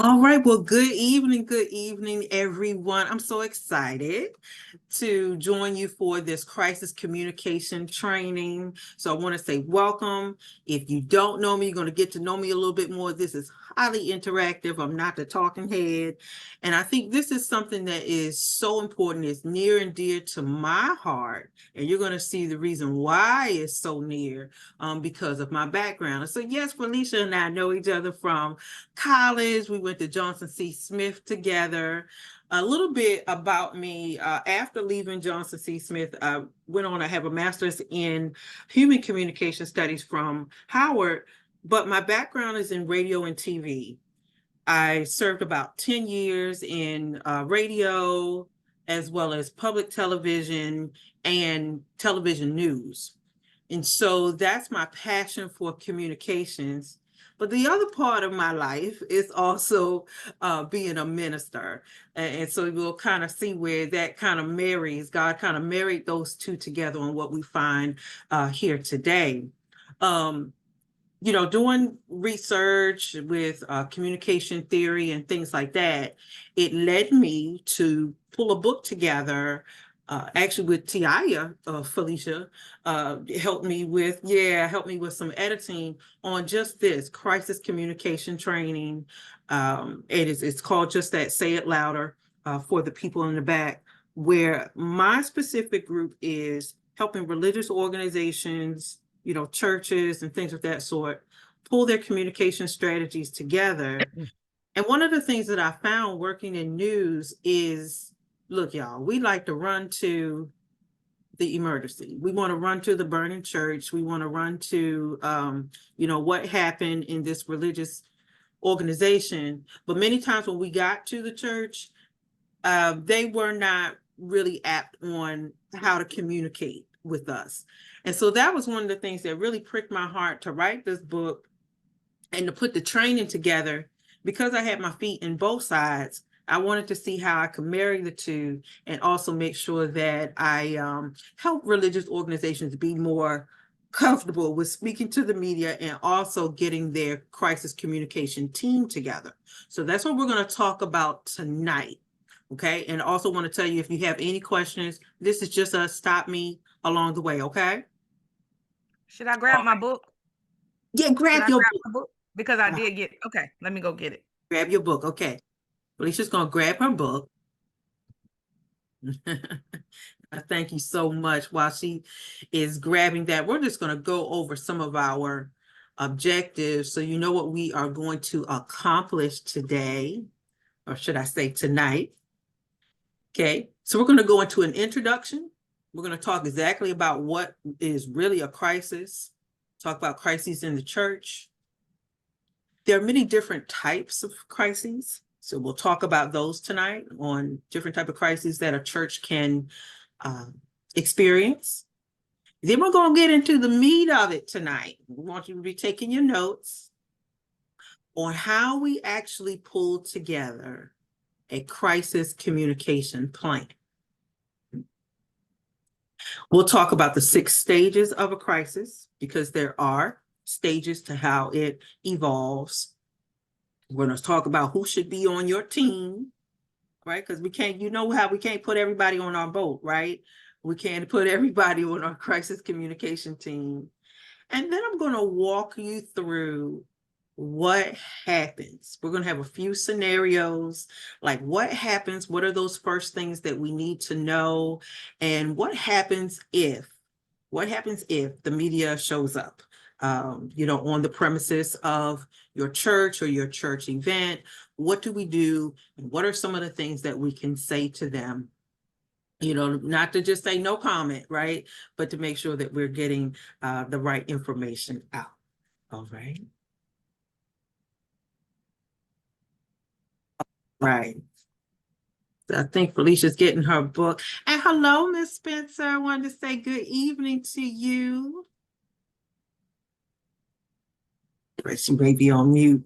All right. Well, good evening, everyone. I'm so excited to join you for this crisis communication training. So I want to say welcome. If you don't know me, you're going to get to know me a little bit more. This is highly interactive. I'm not the talking head. And I think this is something that is so important. It's near and dear to my heart. And you're going to see the reason why it's so near because of my background. So yes, Felicia and I know each other from college. We went to Johnson C. Smith together. A little bit about me. After leaving Johnson C. Smith, I went on to have a master's in human communication studies from Howard, but my background is in radio and TV. I served about 10 years in radio, as well as public television and television news. And so that's my passion for communications. But the other part of my life is also being a minister. And so we'll kind of see where that kind of marries. God kind of married those two together on what we find here today. Doing research with communication theory and things like that, it led me to pull a book together. Actually, with Tiaya, Felicia, helped me with some editing on just this crisis communication training. It's called just that, Say It Louder, for the people in the back, where my specific group is helping religious organizations, churches and things of that sort, pull their communication strategies together. And one of the things that I found working in news is, look, y'all, we like to run to the emergency. We want to run to the burning church. We want to run to, what happened in this religious organization. But many times when we got to the church, they were not really apt on how to communicate with us. And so that was one of the things that really pricked my heart to write this book and to put the training together. Because I had my feet in both sides, I wanted to see how I could marry the two and also make sure that I help religious organizations be more comfortable with speaking to the media and also getting their crisis communication team together. So that's what we're going to talk about tonight. Okay. And also want to tell you, if you have any questions, this is just a stop me along the way. Okay. Should I grab my book? Yeah, grab your book. Because I did get it. Okay, let me go get it. Grab your book. Okay. Felicia's going to grab her book. Thank you so much. While she is grabbing that, we're just going to go over some of our objectives so you know what we are going to accomplish today, or should I say tonight. Okay, so we're going to go into an introduction. We're going to talk exactly about what is really a crisis, talk about crises in the church. There are many different types of crises. So we'll talk about those tonight, on different type of crises that a church can experience. Then we're going to get into the meat of it tonight. We want you to be taking your notes on how we actually pull together a crisis communication plan. We'll talk about the 6 stages of a crisis, because there are stages to how it evolves. We're going to talk about who should be on your team, right? Because we can't, how we can't put everybody on our boat, right? We can't put everybody on our crisis communication team. And then I'm going to walk you through what happens. We're going to have a few scenarios, like what happens, what are those first things that we need to know, and what happens if the media shows up, on the premises of your church or your church event. What do we do? And what are some of the things that we can say to them? Not to just say no comment, right? But to make sure that we're getting the right information out. All right. Right. I think Felicia's getting her book. And hello, Miss Spencer. I wanted to say good evening to you. She may be on mute.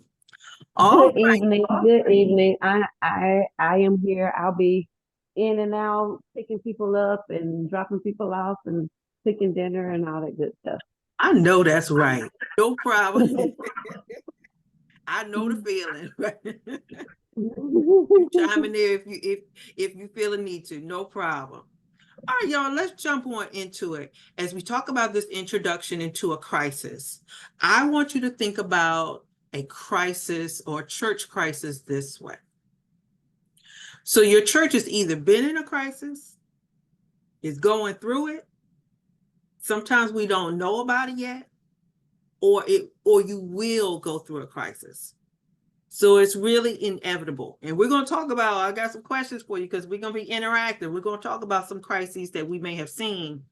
Good evening. Good evening. I am here. I'll be in and out, picking people up and dropping people off and cooking dinner and all that good stuff. I know that's right. No problem. I know the feeling. Mhm. Chime in there if you feel a need to, no problem. All right, y'all, let's jump on into it. As we talk about this introduction into a crisis, I want you to think about a crisis or church crisis this way. So your church has either been in a crisis, is going through it. Sometimes we don't know about it yet, or you will go through a crisis. So it's really inevitable. And we're going to talk about, I got some questions for you because we're going to be interactive. We're going to talk about some crises that we may have seen.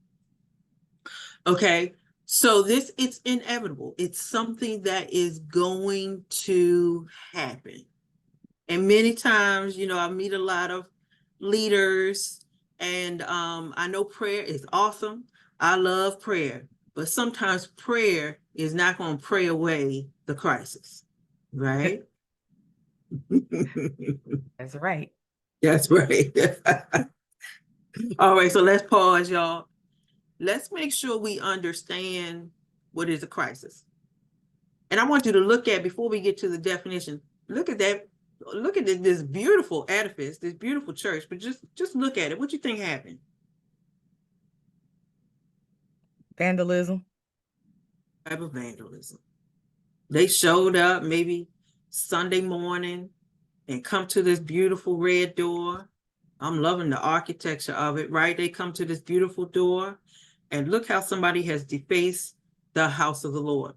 Okay. So it's inevitable. It's something that is going to happen. And many times, I meet a lot of leaders, and I know prayer is awesome. I love prayer, but sometimes prayer is not going to pray away the crisis, right? That's right. That's right. All right, so let's pause, y'all. Let's make sure we understand what is a crisis. And I want you to look at, before we get to the definition, look at that. Look at this beautiful edifice, this beautiful church, but just look at it. What you think happened? Vandalism. Type of vandalism. They showed up maybe Sunday morning and come to this beautiful red door. I'm loving the architecture of it, right? They come to this beautiful door, and look how somebody has defaced the house of the Lord,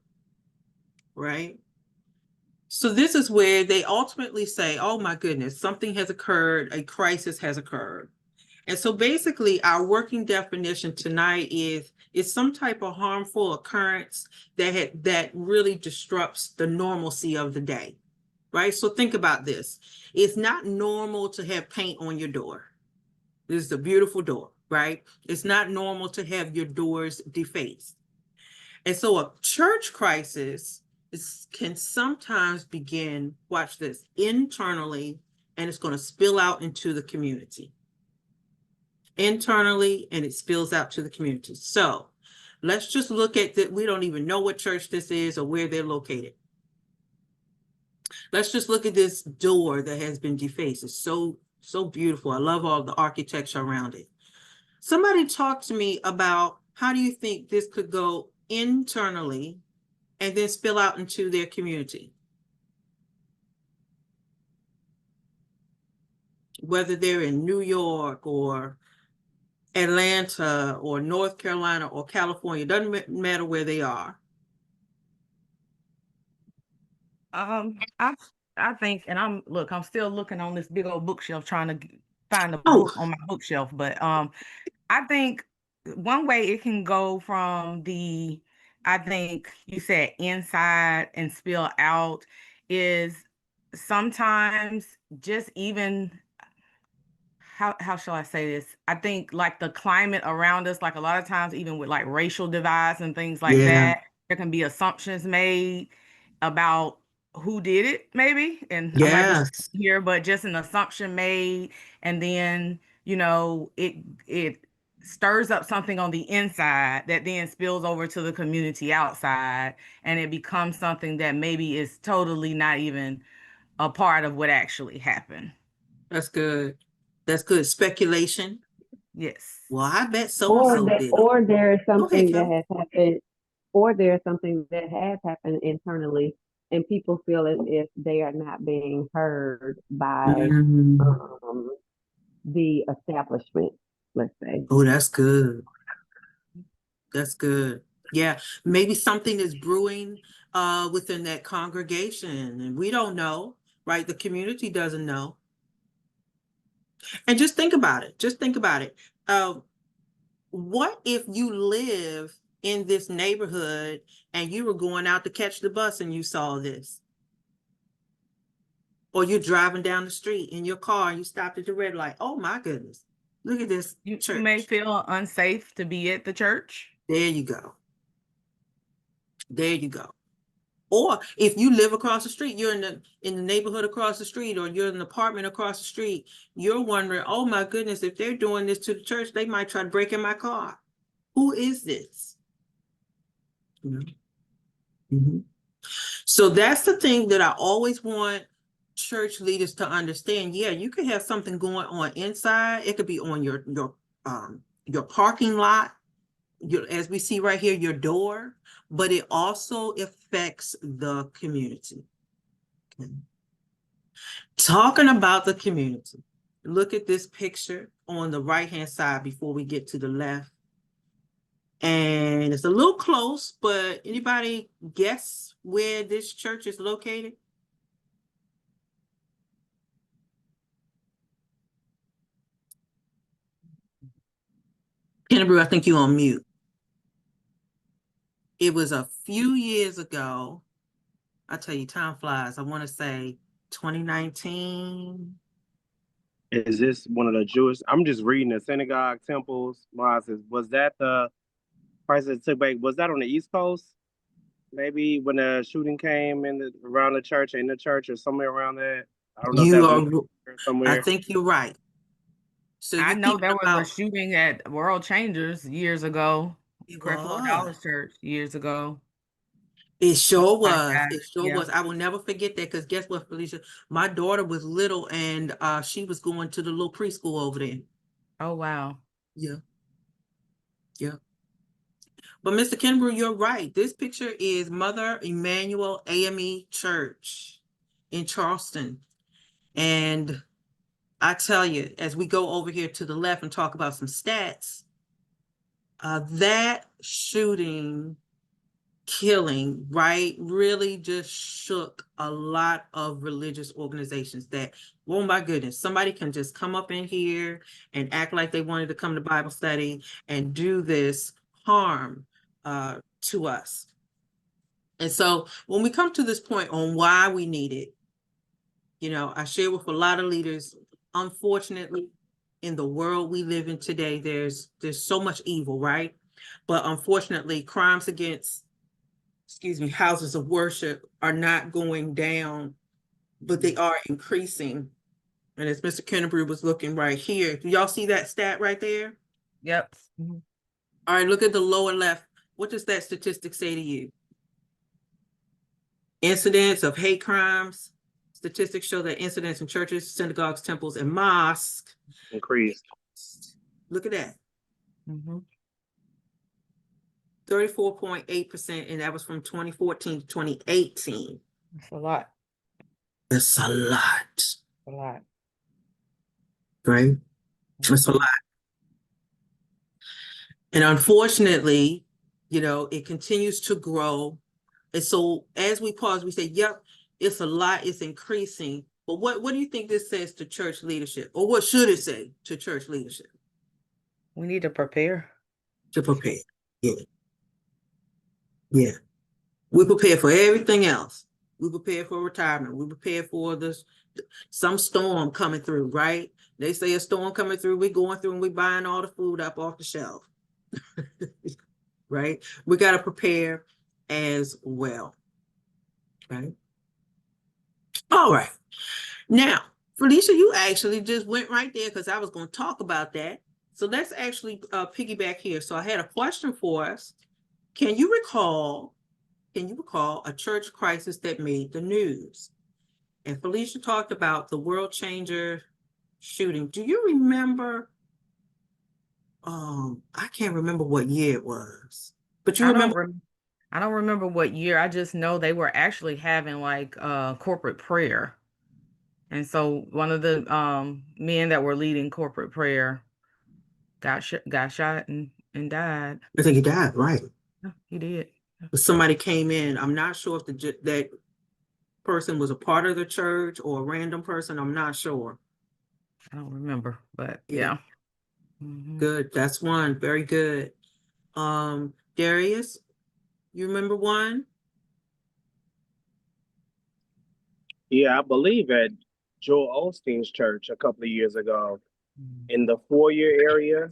right? So this is where they ultimately say, oh my goodness, something has occurred, a crisis has occurred. And so basically our working definition tonight is some type of harmful occurrence that really disrupts the normalcy of the day, right? So think about this. It's not normal to have paint on your door. This is a beautiful door, right? It's not normal to have your doors defaced. And so a church crisis can sometimes begin, watch this, internally, and it's going to spill out into the community. Internally, and it spills out to the community. So let's just look at that. We don't even know what church this is or where they're located. Let's just look at this door that has been defaced. It's so beautiful. I love all the architecture around it. Somebody talk to me about, how do you think this could go internally and then spill out into their community? Whether they're in New York or Atlanta or North Carolina or California, doesn't matter where they are. I think, and I'm still looking on this big old bookshelf trying to find the Oh, book on my bookshelf, but I think one way it can go from I think you said inside and spill out is sometimes just even, how shall I say this? I think like the climate around us, like a lot of times, even with like racial divides and things like yeah, that, there can be assumptions made about who did it, maybe. And I might be yes, here, but just an assumption made, and then it stirs up something on the inside that then spills over to the community outside, and it becomes something that maybe is totally not even a part of what actually happened. that's good. That's good. Speculation. Yes. Well, I bet so and so did it. Or there is Go ahead, something that Kelly. has happened, or there's something that has happened internally, and people feel as if they are not being heard by Mm. um, the establishment, let's say. Oh, that's good. That's good. Yeah, maybe something is brewing within that congregation, and we don't know, right? The community doesn't know. And just think about it. Just think about it. What if you live in this neighborhood and you were going out to catch the bus and you saw this? Or you're driving down the street in your car and you stopped at the red light. Oh my goodness. Look at this You may church. feel unsafe to be at the church. There you go. There you go. Or if you live across the street, you're in the neighborhood across the street, or you're in an apartment across the street, you're wondering, oh my goodness, if they're doing this to the church, they might try to break in my car. Who is this? You know? Mhm. So that's the thing that I always want church leaders to understand. Yeah, you could have something going on inside. It could be on your parking lot, as we see right here, your door, but it also affects the community. Okay. Talking about the community, look at this picture on the right-hand side before we get to the left. And it's a little close, but anybody guess where this church is located? Kennebrew, I think you're on mute. It was a few years ago. I tell you, time flies. I want to say 2019. Is this one of the Jewish? I'm just reading the synagogue, temples, mosques. Was that the crisis that took place? Was that on the East Coast? Maybe when the shooting came around the church, in the church, or somewhere around that. I don't know if You that's are, I somewhere. think you're right. So I you know think there was a about shooting at World Changers years ago, it Creflo was. Dollar Church years ago. It sure Like was. that. It sure Yeah. was. I will never forget that because guess what, Felicia? My daughter was little and she was going to the little preschool over there. Oh, wow. Yeah. Yeah. But Mr. Kimbrough, you're right. This picture is Mother Emanuel AME Church in Charleston. And I tell you, as we go over here to the left and talk about some stats, that shooting killing, right, really just shook a lot of religious organizations that, oh my goodness, somebody can just come up in here and act like they wanted to come to Bible study and do this harm to us. And so when we come to this point on why we need it, I share with a lot of leaders, unfortunately, in the world we live in today, there's so much evil, right? But unfortunately, crimes against houses of worship are not going down, but they are increasing. And as Mr. Kennebrew was looking right here, do y'all see that stat right there? Yep. Mm-hmm. All right, look at the lower left. What does that statistic say to you? Incidents of hate crimes. Statistics show that incidents in churches, synagogues, temples, and mosques Increased. Look at that. Mm-hmm. 34.8%, and that was from 2014 to 2018. That's a lot. That's a lot. A lot. Right? That's a lot. And unfortunately, it continues to grow. And so as we pause, we say, yep, it's a lot, it's increasing. But what do you think this says to church leadership? Or what should it say to church leadership? We need to prepare. To prepare. Yeah. Yeah. We prepare for everything else. We prepare for retirement. We prepare for some storm coming through, right? They say a storm coming through, we're going through and we're buying all the food up off the shelf. Right? We got to prepare as well. Right? All right. Now, Felicia, you actually just went right there because I was going to talk about that. So let's actually piggyback here. So I had a question for us. Can you recall a church crisis that made the news? And Felicia talked about the World Changer shooting. Do you remember? I can't remember what year it was, but you remember? I don't remember what year. I just know they were actually having like corporate prayer. And so one of the men that were leading corporate prayer got shot and died. I think he died, right? Yeah, he did. Somebody came in. I'm not sure if that person was a part of the church or a random person. I'm not sure. I don't remember, but yeah. Mm-hmm. Good. That's one. Very good. Darius, you remember one? Yeah, I believe at Joel Osteen's church a couple of years ago in the foyer area.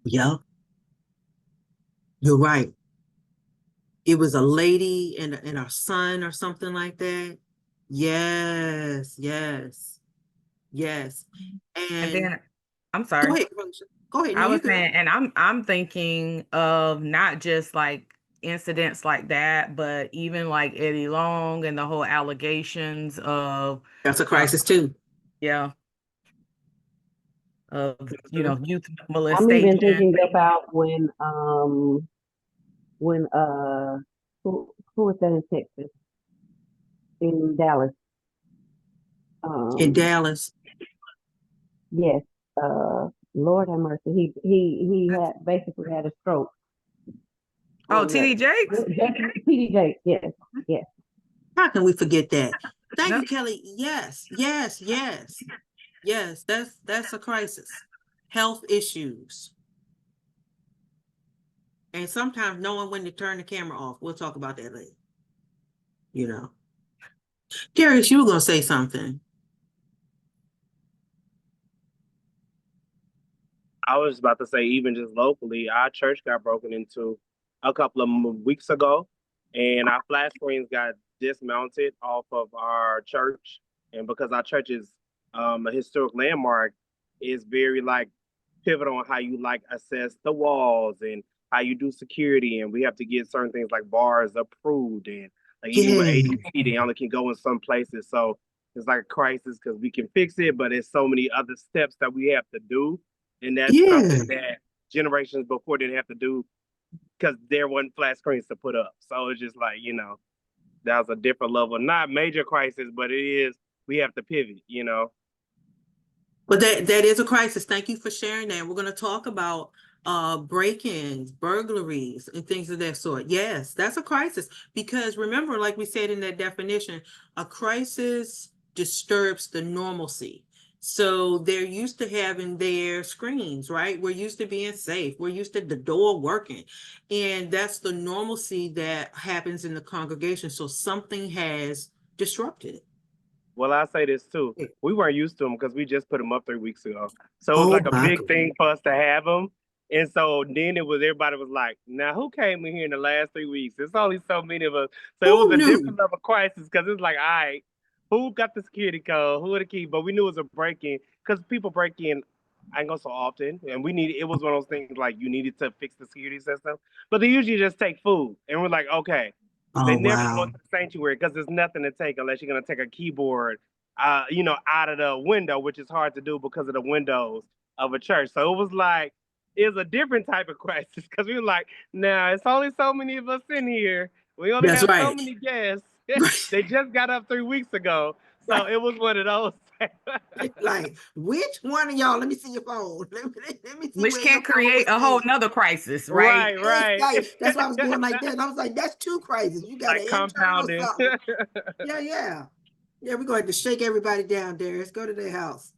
Yeah. You're right. It was a lady and her son or something like that. Yes, yes, yes. And And then I'm sorry. go ahead. Felicia. Go ahead. No, I you was good. saying, and I'm thinking of not just like incidents like that, but even like Eddie Long and the whole allegations of That's a crisis too. yeah, of youth I'm even molestation. thinking about when who was that in Texas, in Dallas? In Um, Dallas. yes. Lord have mercy. He had basically had a stroke. Oh, TD Jakes? TD Jakes. Yes. Yes. How can we forget that? Thank No. you, Kelly. Yes, yes, yes, yes. That's a crisis. Health issues. And sometimes knowing when to turn the camera off. We'll talk about that later. You know. Darius, you were gonna say something. I was about to say, even just locally, our church got broken into a couple of weeks ago, and our flat screens got dismounted off of our church. And because our church is a historic landmark, it's very like pivotal on how you like assess the walls and how you do security. And we have to get certain things like bars approved, and like even with Yeah. ADC, they only can go in some places. So it's like a crisis because we can fix it, but there's so many other steps that we have to do, and that's Yeah. something that generations before didn't have to do because there wasn't flat screens to put up. So it's just like, that was a different level. Not major crisis, but it is, we have to pivot. But that is a crisis. Thank you for sharing that. We're going to talk about break-ins, burglaries, and things of that sort. Yes, that's a crisis because remember, like we said in that definition, a crisis disturbs the normalcy. So they're used to having their screens, right? We're used to being safe. We're used to the door working. And that's the normalcy that happens in the congregation. So something has disrupted it. Well, I say this too. We weren't used to them because we just put them up 3 weeks ago. So it was Oh like a my big God. thing for us to have them. And so then everybody was like, now who came in here in the last 3 weeks? There's only so many of us. So it was Who a knew? different level of crisis because it's like, all right, who got the security code? Who are the key? But we knew it was a break in because people break in, I ain't go so often. And it was one of those things like you needed to fix the security system. But they usually just take food. And we're like, okay. They Oh never go wow. into the sanctuary because there's nothing to take unless you're gonna take a keyboard, out of the window, which is hard to do because of the windows of a church. So it was like it's a different type of crisis because we were like, nah, it's only so many of us in here. We only That's have so right. many guests. Right. They just got up 3 weeks ago, so Right. it was one of those. Like, which one of y'all? Let me see your phone. Let me see Which where your can phone create was a whole saved. nother crisis, right? Right, It's right. like, that's why I was going like that. And I was like, that's two crises. You got Like an internal compounding. something. Yeah, yeah. Yeah, we're going to shake everybody down, Darius. Go to their house.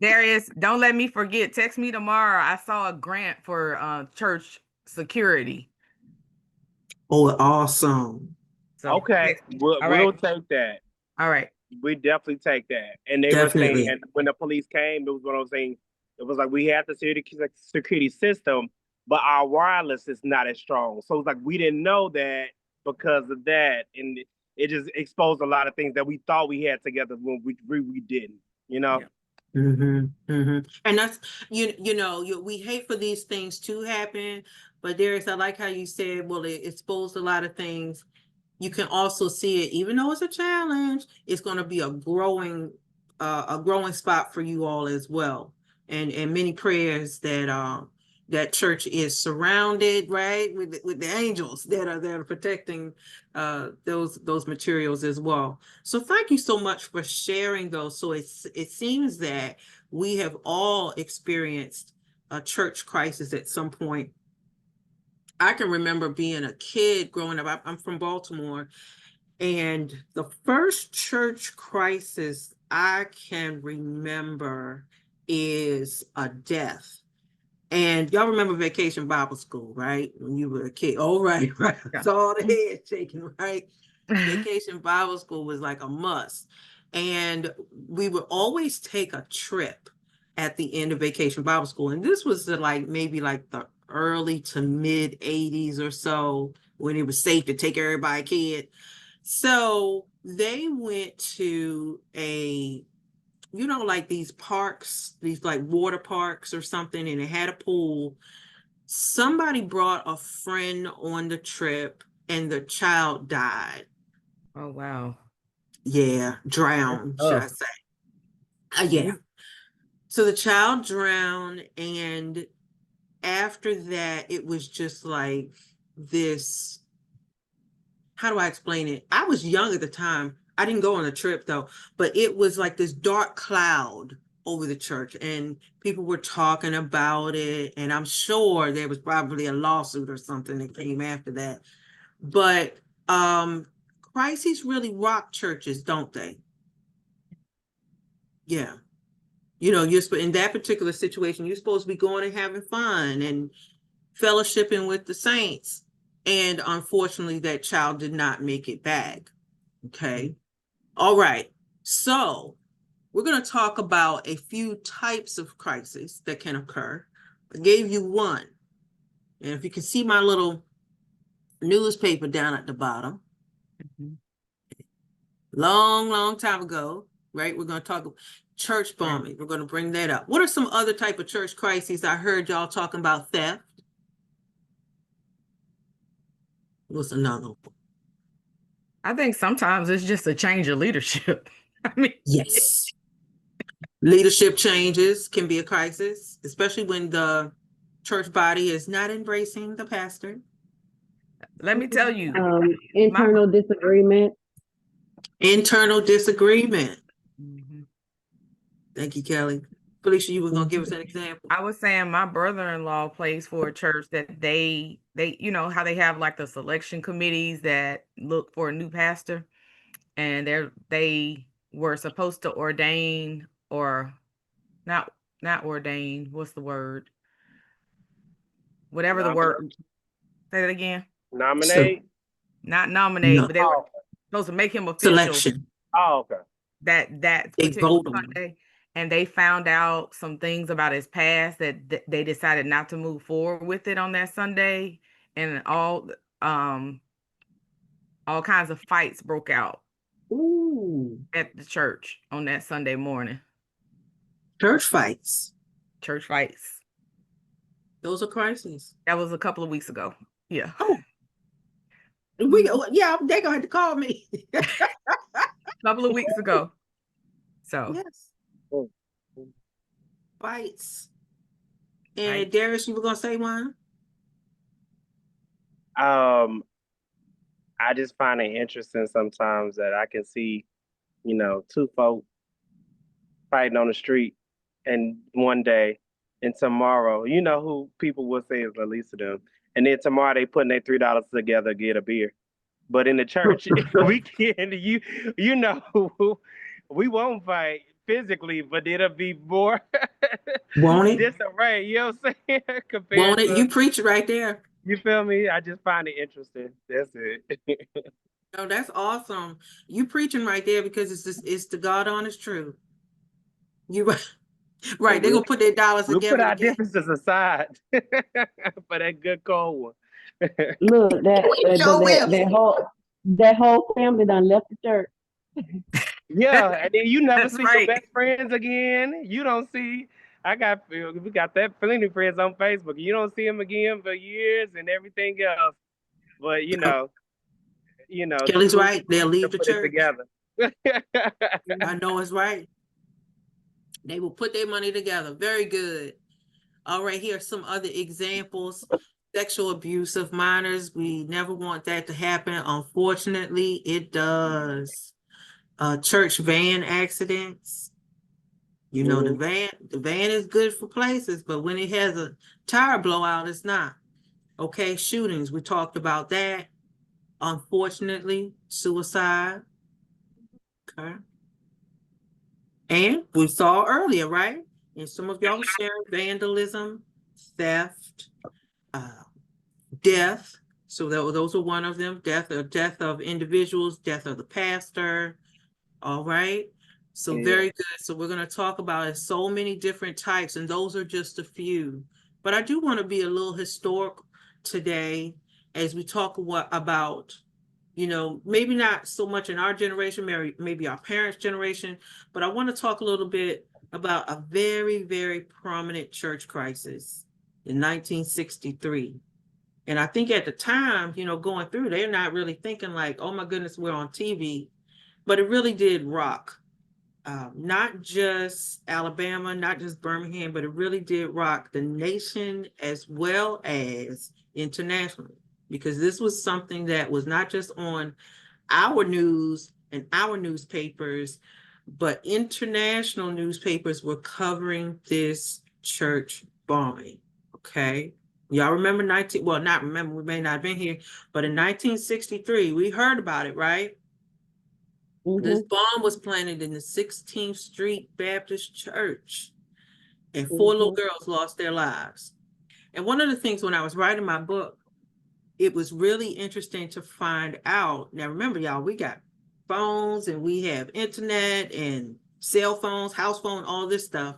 Darius, don't let me forget. Text me tomorrow. I saw a grant for church security. Oh, awesome. So Okay, we'll, all right. we'll take that. All right. We definitely take that. And they were saying Definitely. when the police came, it was one of those things. It was like we had the security system, but our wireless is not as strong. So it's like we didn't know that because of that, and it just exposed a lot of things that we thought we had together when we didn't. You know. Yeah. And that's we hate for these things to happen, but Darius, I like how you said, well, it exposed a lot of things. You can also see it, even though it's a challenge, it's going to be a growing spot for you all as well. And many prayers that church is surrounded, right, with the angels that are protecting those materials as well. So thank you so much for sharing those. So it seems that we have all experienced a church crisis at some point. I can remember being a kid growing up. I'm from Baltimore, and the first church crisis I can remember is a death. And y'all remember Vacation Bible School, right? When you were a kid. Oh, right, right. Yeah. Saw the head shaking, right? Vacation Bible School was like a must. And we would always take a trip at the end of Vacation Bible School. And this was maybe the early to mid 80s or so, when it was safe to take everybody kid. So they went to like these parks, these like water parks or something, and it had a pool. somebody brought a friend on the trip and the child died. Oh, wow. Yeah, drowned, should I tough. say. Yeah. So the child drowned, and after that, it was just like this. How do I explain it? I was young at the time. I didn't go on a trip though, but it was like this dark cloud over the church, and people were talking about it. And I'm sure there was probably a lawsuit or something that came after that. But crises really rock churches, don't they? Yeah. You know, in that particular situation, you're supposed to be going and having fun and fellowshipping with the saints. And unfortunately, that child did not make it back. Okay. All right. So we're going to talk about a few types of crises that can occur. I gave you one. And if you can see my little newspaper down at the bottom, long time ago, right? We're going to talk church bombing. We're going to bring that up. What are some other type of church crises? I heard y'all talking about theft. What's another one? I think sometimes it's just a change of leadership. I mean, Yes. Leadership changes can be a crisis, especially when the church body is not embracing the pastor. let me tell you, Internal disagreement. Internal disagreement. Mhm. Thank you, Kelly. Felicia, you were going to give us an example. I was saying my brother-in-law plays for a church that they you know how they have like the selection committees that look for a new pastor, and they were supposed to ordain, or not ordain, what's the word? Whatever the word. Say that again. Nominate. Not nominate, No. but they were supposed to make him official Selection. Oh, okay. that They particular vote on him. Sunday, and they found out some things about his past that they decided not to move forward with it on that Sunday, and all kinds of fights broke out Ooh, at the church on that Sunday morning. church fights. Church fights. Those are crises. That was a couple of weeks ago. Yeah. Oh, they're going to have to call me. A couple of weeks ago. So Yes, Oh. fights. And Darius, you were going to say one? I just find it interesting sometimes that I can see, two folk fighting on the street, and one day and tomorrow, who people will say is the least of them, and then tomorrow they putting their $3 together to get a beer. But in the church weekend, we won't fight physically, but it'll be more Won't it? disarray. You know what I'm saying? Compared Won't it? to, You preach right there. you feel me? I just find it interesting. That's it. No, that's awesome. You preaching right there, because it's the God honest truth. You right. They're gonna put their dollars We'll put together our to get. differences aside for that good cold one. Look, Sure will. that whole family done left the church. Yeah, and then you never That's see your right. best friends again. You don't see. We got that plenty of friends on Facebook. You don't see them again for years and everything else. But Kelly's who's right. They'll to leave the put it church. together? I know it's right. They will put their money together. Very good. All right, here are some other examples. Sexual abuse of minors. We never want that to happen. Unfortunately, it does. Church van accidents. You know, the van is good for places, but when it has a tire blowout, it's not. Okay, shootings. We talked about that. Unfortunately, suicide. Okay. And we saw earlier, right? And some of y'all were sharing vandalism, theft, death. So those are one of them. Death of individuals, death of the pastor. All right. So very good. So we're going to talk about it, so many different types, and those are just a few. But I do want to be a little historic today as we talk about, maybe not so much in our generation, maybe our parents' generation, but I want to talk a little bit about a very, very prominent church crisis in 1963. And I think at the time, going through, they're not really thinking like, oh my goodness, we're on TV, but it really did rock. Not just Alabama, not just Birmingham, but it really did rock the nation as well as internationally, because this was something that was not just on our news and our newspapers, but international newspapers were covering this church bombing. Okay. Y'all remember not remember, we may not have been here, but in 1963, we heard about it, right? This bomb was planted in the 16th Street Baptist Church, and 4 little girls lost their lives. And one of the things when I was writing my book, it was really interesting to find out. Now, remember, y'all, we got phones and we have internet and cell phones, house phone, all this stuff.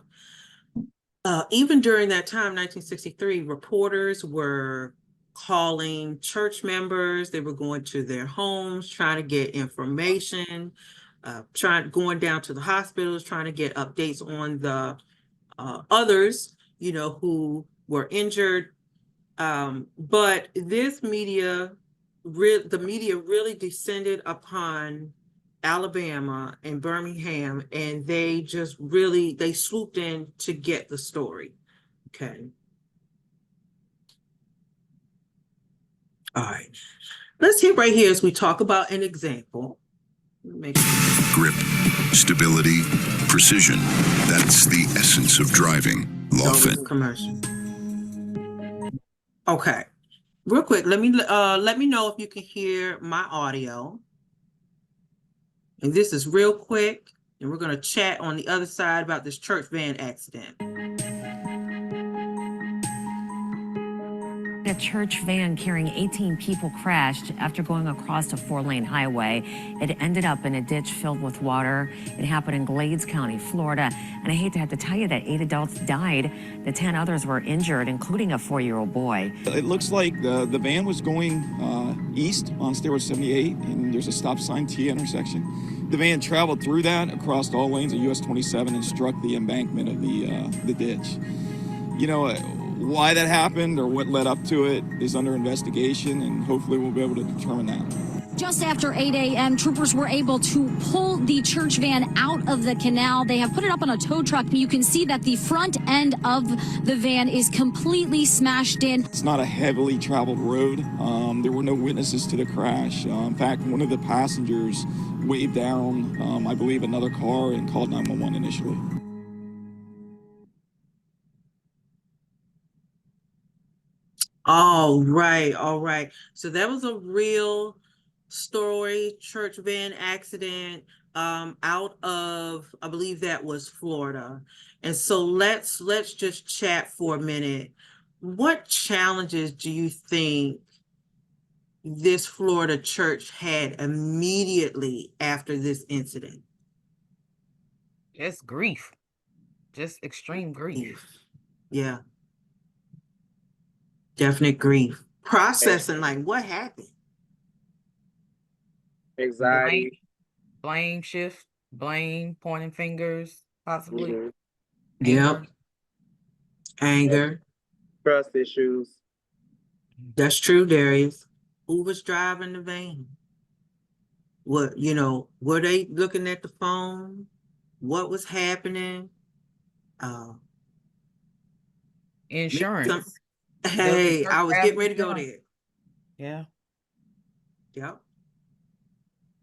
Even during that time, 1963, reporters were calling church members. They were going to their homes, trying to get information, going down to the hospitals, trying to get updates on the others, who were injured. But this media, the media really descended upon Alabama and Birmingham, and they just really, they swooped in to get the story. Okay. All right. Let's hit right here as we talk about an example. Grip, stability, precision. That's the essence of driving. Commercial. Okay. Real quick, let me know if you can hear my audio. And this is real quick, and we're going to chat on the other side about this church van accident. A church van carrying 18 people crashed after going across a 4-lane highway. It ended up in a ditch filled with water. It happened in Glades County, Florida. And I hate to have to tell you that 8 adults died. The 10 others were injured, including a 4-year-old boy. It looks like the van was going east on Stairway 78, and there's a stop sign T intersection. The van traveled through that across all lanes of US 27 and struck the embankment of the ditch. Why that happened or what led up to it is under investigation, and hopefully we'll be able to determine that. Just after 8 a.m., troopers were able to pull the church van out of the canal. They have put it up on a tow truck, and you can see that the front end of the van is completely smashed in. It's not a heavily traveled road. There were no witnesses to the crash. In fact, one of the passengers waved down, I believe, another car and called 911 initially. All right. So that was a real story, church van accident out of, I believe that was Florida. And so let's just chat for a minute. What challenges do you think this Florida church had immediately after this incident? Just grief. Just extreme grief. Yeah. Definite grief. Processing, like, what happened? Anxiety. Blame shift, pointing fingers, possibly. Yep. Anger. Trust issues. That's true, Darius. Who was driving the van? What, were they looking at the phone? What was happening? Insurance. Hey, I was getting ready to go there. Yeah.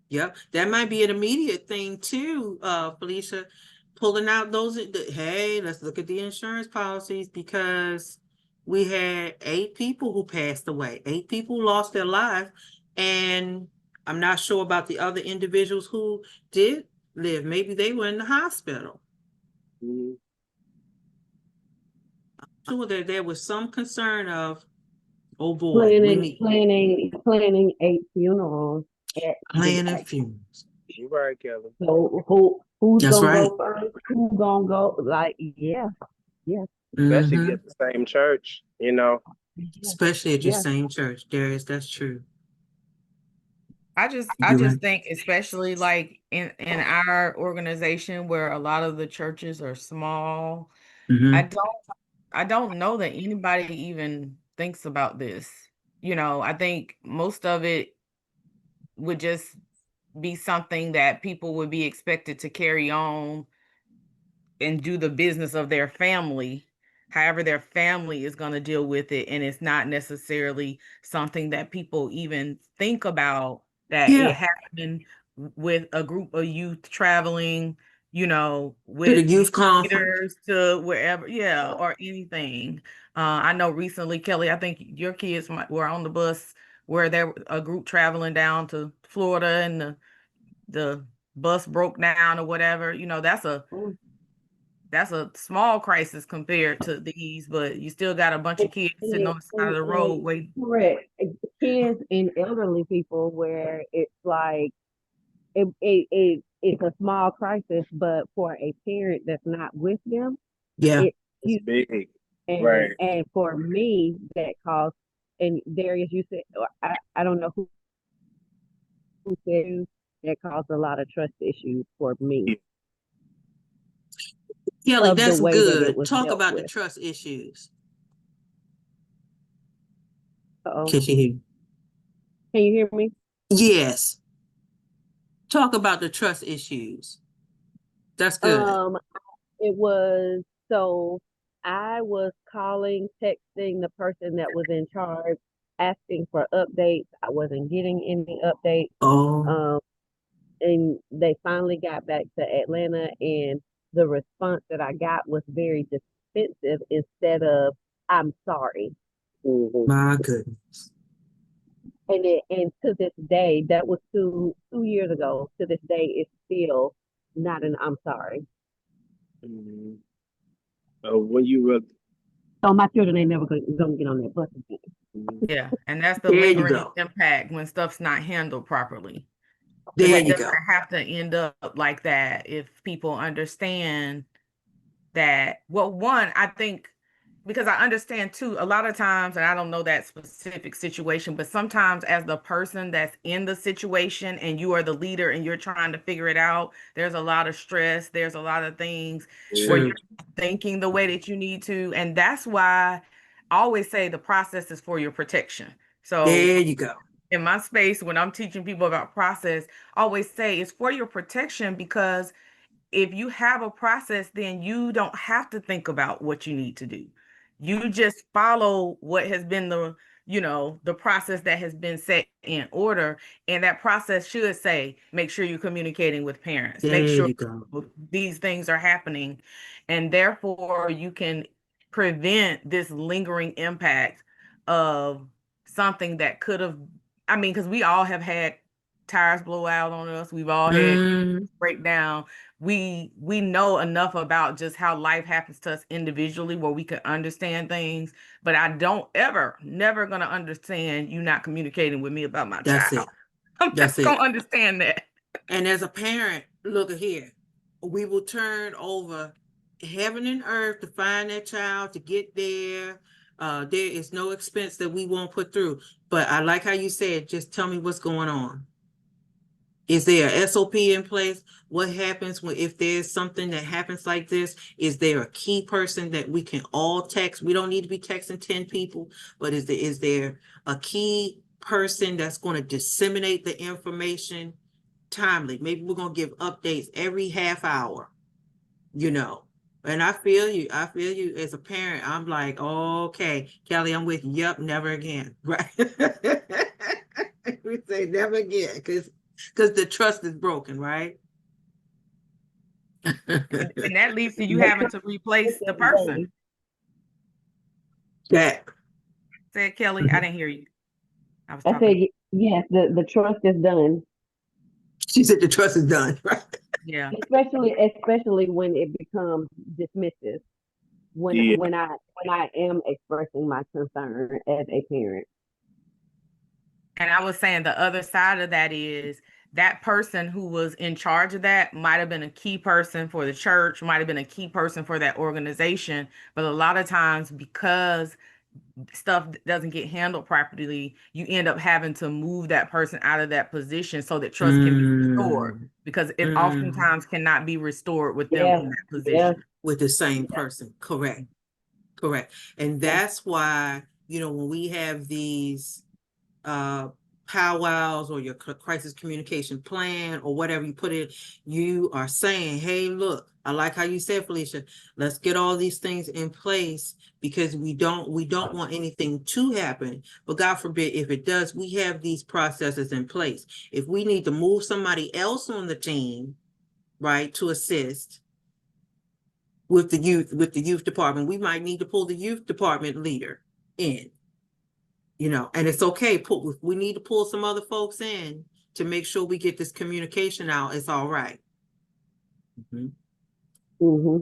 Yep. That might be an immediate thing too, Felicia, pulling out those. Hey, let's look at the insurance policies, because we had 8 people who passed away, 8 people lost their lives, and I'm not sure about the other individuals who did live. Maybe they were in the hospital. I'm sure that there was some concern of, oh boy, planning 8 funerals. Planning funerals. You're right, Kevin. So who's That's gonna right. go first? Who's gonna go? Like, yeah. Especially at the same church, Especially at your same church, Darius. That's true. I just think, especially like in our organization where a lot of the churches are small, I I don't know that anybody even thinks about this. I think most of it would just be something that people would be expected to carry on and do the business of their family, however their family is going to deal with it. And it's not necessarily something that people even think about, that it Yeah, happened with a group of youth traveling, to the with youth conference. leaders to wherever, yeah, or anything. I know recently, Kelly, I think your kids were on the bus where there a group traveling down to Florida, and the bus broke down or whatever. Mm. That's a small crisis compared to these, but you still got a bunch of kids sitting And, on the side of the road waiting. correct. Kids and elderly people where it's like it's a small crisis, but for a parent that's not with them, Yeah, it's It's huge. big. And Right. for me, that caused, and Darius, you said, I don't know who said, that caused a lot of trust issues for me Kelly, of the that's way that it good. was Talk dealt about the with. trust issues. Oh, Can she hear you? can you hear me? Yes. Talk about the trust issues. That's good. Um, it was so I was calling, texting the person that was in charge, asking for updates. I wasn't getting any updates. Oh, Um, and they finally got back to Atlanta, and the response that I got was very defensive instead of "I'm sorry." Mhm. my goodness. And to this day, that was two years ago. To this day, it's still not an "I'm sorry." Mhm. When you were, So my children ain't never gonna get on that bus again. mhm. Yeah, and that's the There you lingering go. impact when stuff's not handled properly. But There it you doesn't go. have to end up like that if people understand that. Well, one, I think, because I understand too, a lot of times, and I don't know that specific situation, but sometimes as the person that's in the situation and you are the leader and you're trying to figure it out, there's a lot of stress, there's a lot of things where True. you're thinking the way that you need to. And that's why I always say the process is for your protection. So There you go. in my space, when I'm teaching people about process, I always say it's for your protection, because if you have a process, then you don't have to think about what you need to do. You just follow what has been the process that has been set in order. And that process should say, make sure you're communicating with parents, make There sure you go. these things are happening. And therefore, you can prevent this lingering impact of something that could have, I mean, because we all have had tires blow out on us. We've all had Mm, breakdown. We know enough about just how life happens to us individually where we can understand things, but I don't ever, never gonna understand you not communicating with me about my that's child. it. I'm That's never it. gonna understand that. And as a parent, look at here, we will turn over heaven and earth to find that child, to get there. There is no expense that we won't put through. But I like how you said, just tell me what's going on. Is there a SOP in place? What happens if there's something that happens like this? Is there a key person that we can all text? We don't need to be texting 10 people, but is there a key person that's going to disseminate the information timely? Maybe we're going to give updates every half hour, you know. And I feel you. I feel you as a parent. I'm like, okay, Kelly, I'm with you. Yep, never again. Right. We say never again because the trust is broken, right? And that leads to you The having trust to replace the every person. day. That Said Kelly, I didn't hear you. I was I talking. said yes, the trust is done. she said the trust is done, right? Yeah. Especially when it becomes dismissive. When Yeah. when I when I am expressing my concern as a parent. And I was saying the other side of that is that person who was in charge of that might have been a key person for the church, might have been a key person for that organization. But a lot of times, because stuff doesn't get handled properly, you end up having to move that person out of that position so that trust can be restored, Mm, because it mm. oftentimes cannot be restored with them Yeah, in that yeah, position. With the same yeah. person, correct. Correct. And that's why, when we have these powwows or your crisis communication plan or whatever you put it, you are saying, hey, look, I like how you said, Felicia, let's get all these things in place because we don't want anything to happen. But God forbid, if it does, we have these processes in place. If we need to move somebody else on the team, right, to assist with the youth department, we might need to pull the youth department leader in. And it's okay. We need to pull some other folks in to make sure we get this communication out. It's all right. Mhm. Mm-hmm.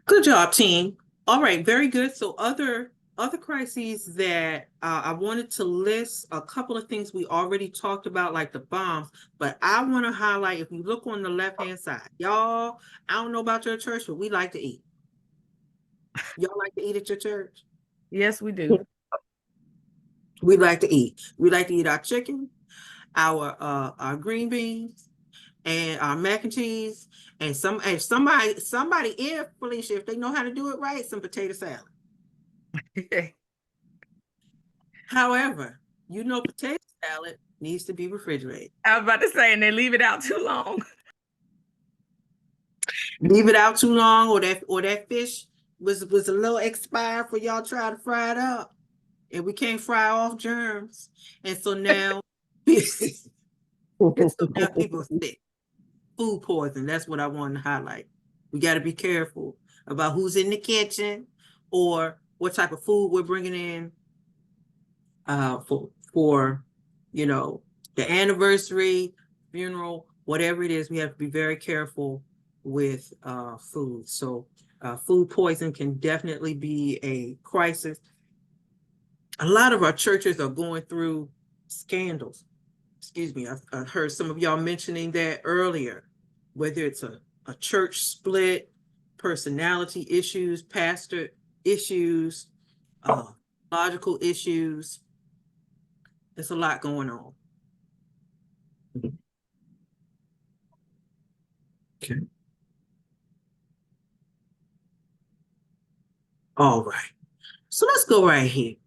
Good job, team. All right, very good. So other crises that I wanted to list a couple of things we already talked about, like the bombs, but I want to highlight, if you look on the left-hand side, y'all, I don't know about your church, but we like to eat. Y'all like to eat at your church? Yes, we do. We like to eat. We like to eat our chicken, our green beans, and our mac and cheese, and if Felicia, if they know how to do it right, some potato salad. However, potato salad needs to be refrigerated. I was about to say, and they leave it out too long. Leave it out too long, or that fish was a little expired for y'all try to fry it up, and we can't fry off germs, and so now, people are sick. Food poison. That's what I want to highlight. We got to be careful about who's in the kitchen or what type of food we're bringing in for the anniversary, funeral, whatever it is. We have to be very careful with food. So food poison can definitely be a crisis. A lot of our churches are going through scandals. Excuse me, I heard some of y'all mentioning that earlier, whether it's a church split, personality issues, pastor issues, logical issues. There's a lot going on. Okay. All right. So let's go right here.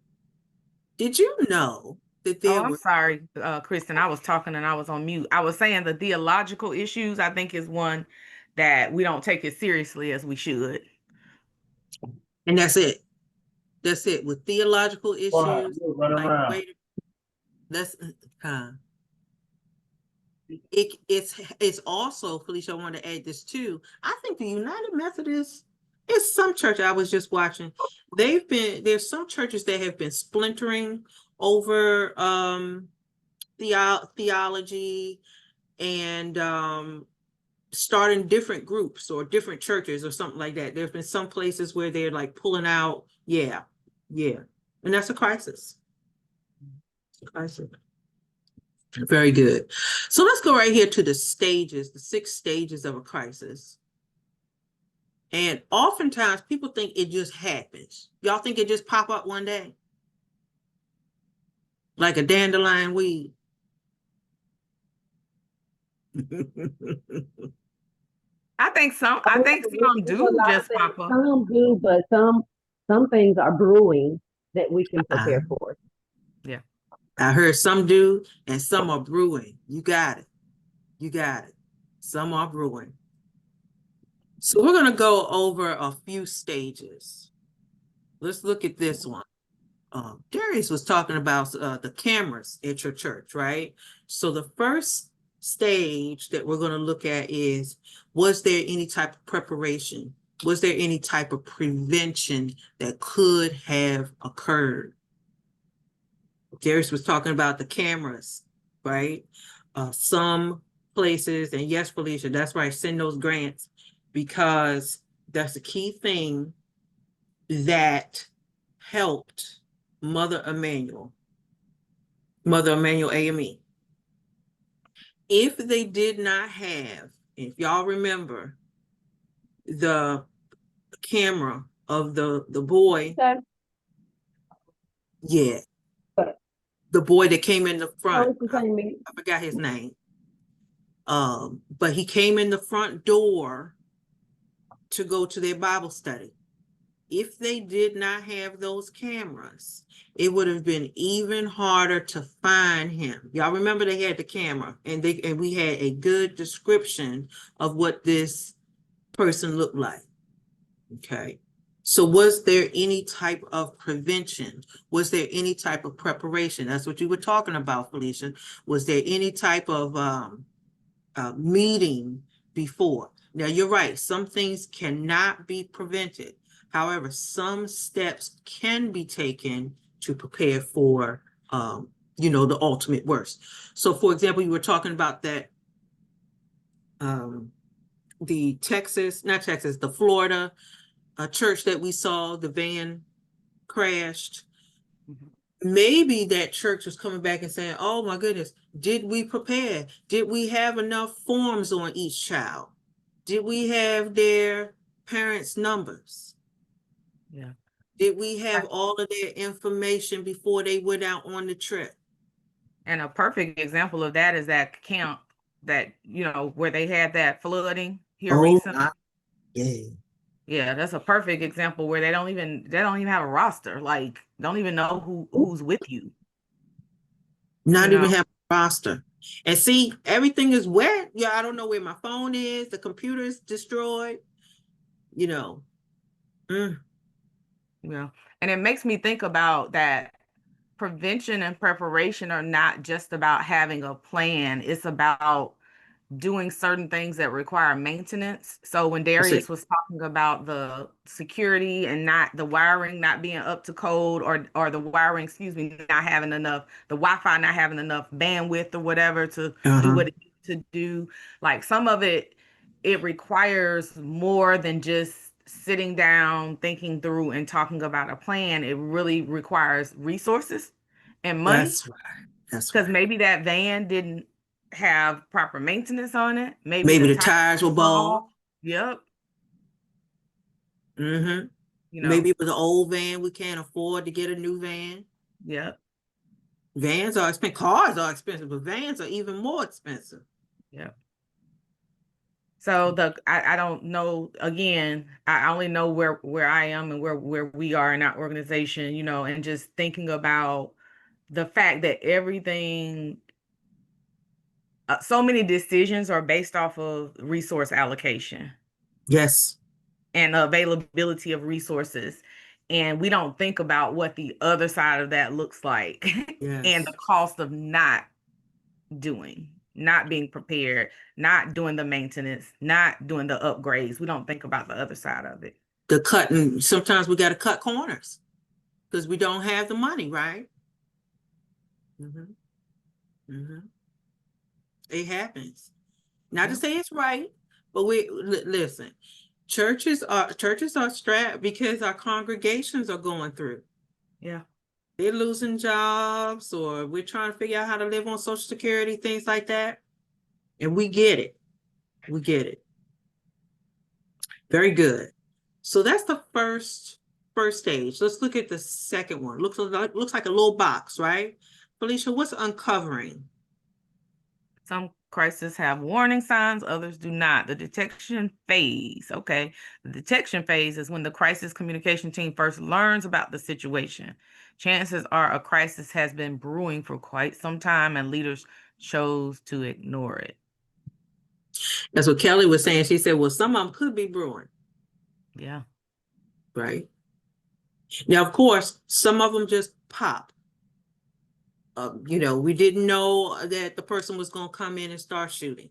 Did you know that there I'm sorry, Kristen, I was talking and I was on mute. I was saying the theological issues, I think, is one that we don't take as seriously as we should. And that's it. That's it. With theological issues, that's it's also, Felicia, I want to add this too. I think the United Methodists, it's some church I was just watching. There's some churches that have been splintering over theology and starting different groups or different churches or something like that. There's been some places where they're like pulling out. Yeah. And that's a crisis. Very good. So let's go right here to the 6 stages of a crisis. And oftentimes people think it just happens. Y'all think it just pop up one day? Like a dandelion weed? I think some do just pop up. Some do, but some things are brewing that we can prepare for. Yeah. I heard some do, and some are brewing. You got it. Some are brewing. So we're going to go over a few stages. Let's look at this one. Darius was talking about the cameras at your church, right? So the first stage that we're going to look at is, was there any type of preparation? Was there any type of prevention that could have occurred? Darius was talking about the cameras, right? Some places, and yes, Felicia, that's right, send those grants, because that's a key thing that helped Mother Emanuel AME. If they did not have, if y'all remember, the camera of the boy, yeah, the boy that came in the front, I forgot his name, but he came in the front door to go to their Bible study. If they did not have those cameras, it would have been even harder to find him. Y'all remember they had the camera, and we had a good description of what this person looked like. Okay. So was there any type of prevention? Was there any type of preparation? That's what you were talking about, Felicia. Was there any type of meeting before? Now, you're right. Some things cannot be prevented. However, some steps can be taken to prepare for, the ultimate worst. So, for example, you were talking about that, the Florida church that we saw, the van crashed. Maybe that church was coming back and saying, oh my goodness, did we prepare? Did we have enough forms on each child? Did we have their parents' numbers? Yeah. Did we have all of their information before they went out on the trip? And a perfect example of that is that camp that, where they had that flooding here recently. Yeah. Yeah, that's a perfect example where they don't even have a roster. Like, don't even know who's with you. Not even have a roster. And see, everything is wet. Yeah, I don't know where my phone is. The computer is destroyed. Yeah. And it makes me think about that prevention and preparation are not just about having a plan. It's about doing certain things that require maintenance. So when Darius was talking about the security and not the wiring not being up to code, or the wiring, not having enough, the Wi-Fi not having enough bandwidth or whatever to do what it needs to do, like some of it requires more than just sitting down, thinking through and talking about a plan. It really requires resources and money. That's right. That's because right. maybe that van didn't have proper maintenance on it. Maybe the tires were bald. Yep. Maybe it was an old van. We can't afford to get a new van. Yep. Vans are expensive. Cars are expensive, but vans are even more expensive. Yep. So I don't know. Again, I only know where I am and where we are in our organization, and just thinking about the fact that everything, so many decisions are based off of resource allocation. Yes. And availability of resources. And we don't think about what the other side of that looks like. Yes. And the cost of not being prepared, not doing the maintenance, not doing the upgrades. We don't think about the other side of it. Sometimes we got to cut corners because we don't have the money, right? It happens. Not to say it's right, but listen. Churches are strapped because our congregations are going through. Yeah. They're losing jobs, or we're trying to figure out how to live on Social Security, things like that. And we get it. We get it. Very good. So that's the first stage. Let's look at the second one. Looks like a little box, right? Felicia, what's uncovering? Some crises have warning signs, others do not. The detection phase. Okay. The detection phase is when the crisis communication team first learns about the situation. Chances are a crisis has been brewing for quite some time and leaders chose to ignore it. That's what Kelly was saying. She said, well, some of them could be brewing. Yeah. Right. Now, of course, some of them just pop. We didn't know that the person was going to come in and start shooting.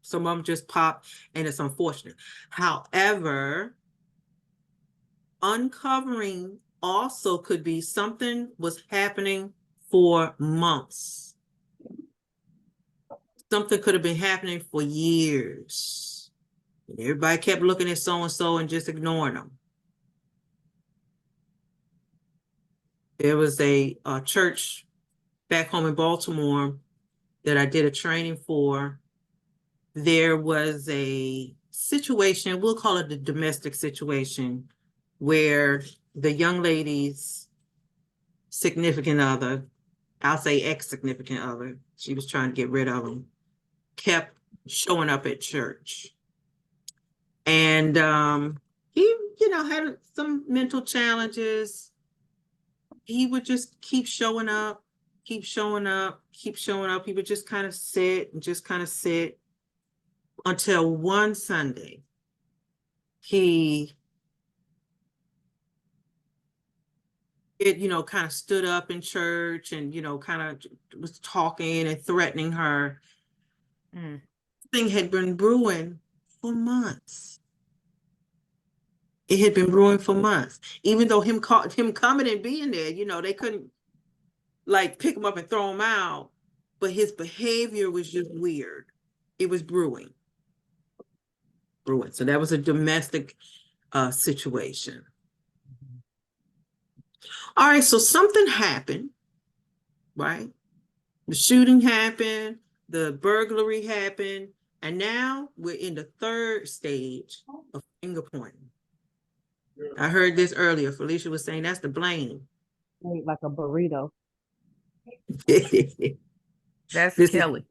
Some of them just pop, and it's unfortunate. However, uncovering also could be something was happening for months. Something could have been happening for years. And everybody kept looking at so-and-so and just ignoring them. There was a church back home in Baltimore that I did a training for. There was a situation, we'll call it the domestic situation, where the young lady's significant other, I'll say ex-significant other, she was trying to get rid of him, kept showing up at church. And he, had some mental challenges. He would just keep showing up, keep showing up, keep showing up. He would just kind of sit and just kind of sit until one Sunday, he kind of stood up in church and, kind of was talking and threatening her. Thing had been brewing for months. It had been brewing for months. Even though him coming and being there, they couldn't like pick him up and throw him out, but his behavior was just weird. It was brewing. So that was a domestic situation. All right, so something happened, right? The shooting happened, the burglary happened, and now we're in the third stage of finger pointing. I heard this earlier. Felicia was saying that's the blame. Like a burrito. That's This Kelly.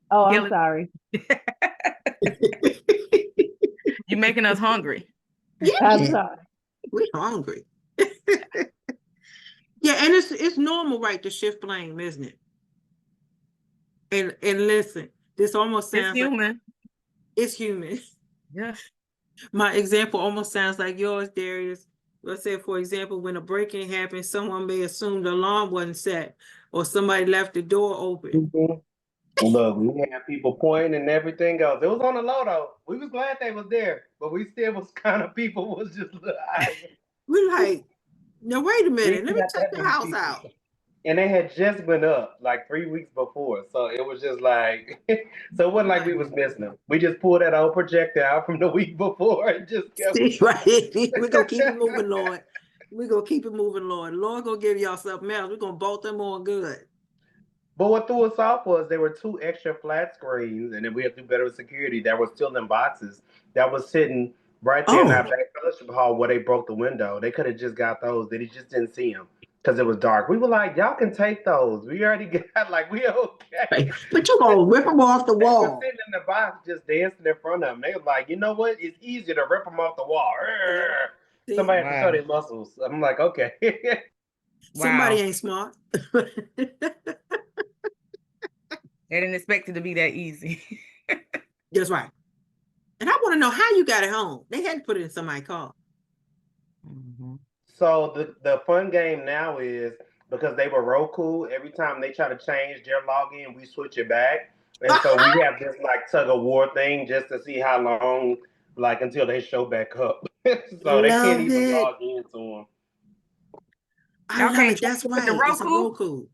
Oh, Kelly. I'm sorry. You're making us hungry. I'm sorry. We're hungry. Yeah, and it's normal, right, to shift blame, isn't it? And listen, this almost sounds It's human. It's human. Yeah. My example almost sounds like yours, Darius. Let's say, for example, when a break-in happened, someone may assume the alarm wasn't set or somebody left the door open. Look, we had people pointing and everything else. It was on the low though. We was glad they was there, but we still was kind of people was just like, we're like, no, wait a minute, let me got check that the many house people. out. And they had just went up like 3 weeks before, so it was just like, so it wasn't like we was missing them. We just pulled that old projectile from the week before and just kept. Right, we're gonna keep it moving, Lord. We're gonna keep it moving, Lord. Lord gonna give y'all something else. We're gonna bolt them on good. But what threw us off was there were 2 extra flat screens, and then we had to do better with security that were still in boxes that was sitting right there in our back fellowship hall where they broke the window. They could have just got those. They just didn't see them because it was dark. We were like, y'all can take those. We already got, like, we okay. Right. But you gonna rip them off the wall. They were sitting in the box just dancing in front of them. They was like, you know what? It's easier to rip them off the wall. Somebody had to show their muscles. I'm like, okay. Somebody ain't smart. They didn't expect it to be that easy. That's right. And I want to know how you got it home. They had to put it in somebody's car. So the fun game now is because they were Roku, every time they try to change their login, we switch it back. And so we have this like tug of war thing just to see how long, like until they show back up. So they can't even log into them. I love it. That's right. It's a Roku.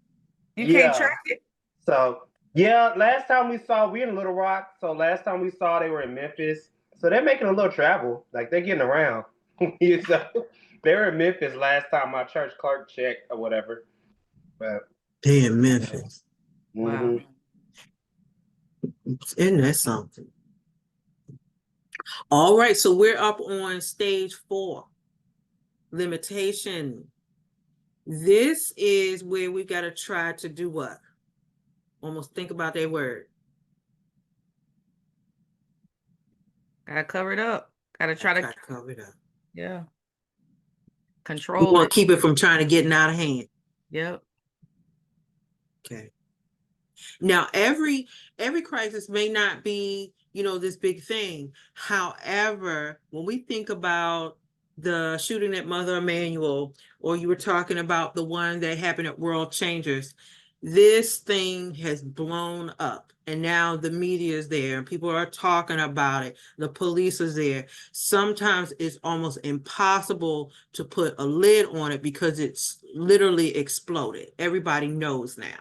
You can't track it. So yeah, last time we saw, we're in Little Rock. So last time we saw, they were in Memphis. So they're making a little travel. Like they're getting around. So they were in Memphis last time my church clerk checked or whatever. But they in Memphis. Wow. Isn't that something? All right, so we're up on stage 4. Limitation. This is where we got to try to do what? Almost think about that word. Gotta cover it up. Gotta try to cover it up. Yeah. Control. We want to keep it from trying to get out of hand. Yep. Okay. Now, every crisis may not be, this big thing. However, when we think about the shooting at Mother Emanuel, or you were talking about the one that happened at World Changers, this thing has blown up. And now the media is there and people are talking about it. The police is there. Sometimes it's almost impossible to put a lid on it because it's literally exploded. Everybody knows now.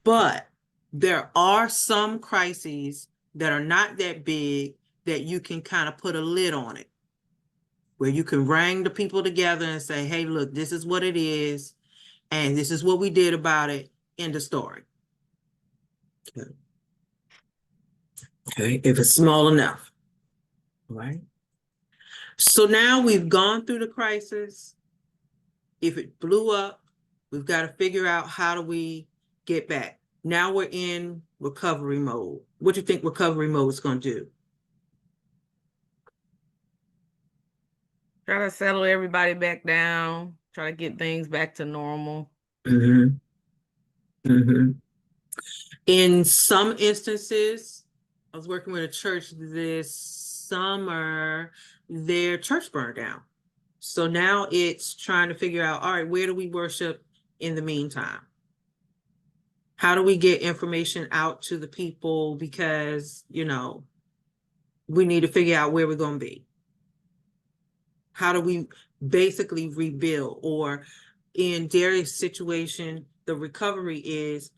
But there are some crises that are not that big that you can kind of put a lid on it, where you can bring the people together and say, hey, look, this is what it is, and this is what we did about it. End of story. Okay, if it's small enough. All right. So now we've gone through the crisis. If it blew up, we've got to figure out how do we get back. Now we're in recovery mode. What do you think recovery mode is going to do? Try to settle everybody back down, try to get things back to normal. Mm-hmm. Mm-hmm. In some instances, I was working with a church this summer, their church burned down. So now it's trying to figure out, all right, where do we worship in the meantime? How do we get information out to the people? Because, we need to figure out where we're going to be. How do we basically rebuild? Or in Darius' situation, the recovery is,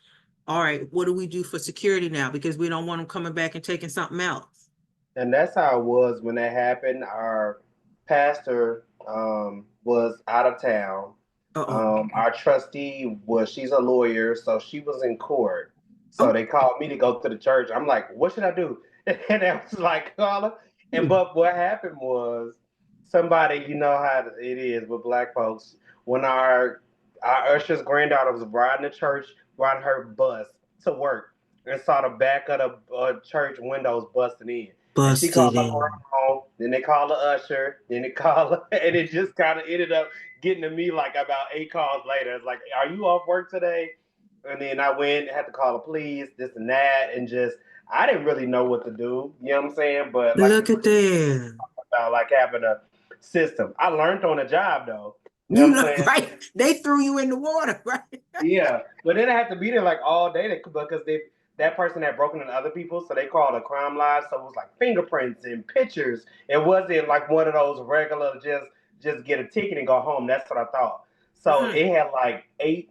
all right, what do we do for security now? Because we don't want them coming back and taking something else. And that's how it was when that happened. Our pastor was out of town. Our trustee she's a lawyer, so she was in court. So they called me to go to the church. I'm like, what should I do? And I was like, call her. But what happened was somebody, you know how it is with black folks, when our usher's granddaughter was riding the church, riding her bus to work, and saw the back of the church windows busting in. And she called her grandma, then they called the usher, then they called her, and it just kind of ended up getting to me like about 8 calls later. It's like, are you off work today? And then I went, had to call the police, this and that, and just, I didn't really know what to do. You know what I'm saying? But like, look at that. About like having a system. I learned on the job though. You know what I'm saying? Right. They threw you in the water, right? Yeah. But then I had to be there like all day because that person had broken into other people, so they called a crime line. So it was like fingerprints and pictures. It wasn't like one of those regular just get a ticket and go home. That's what I thought. So it had like 8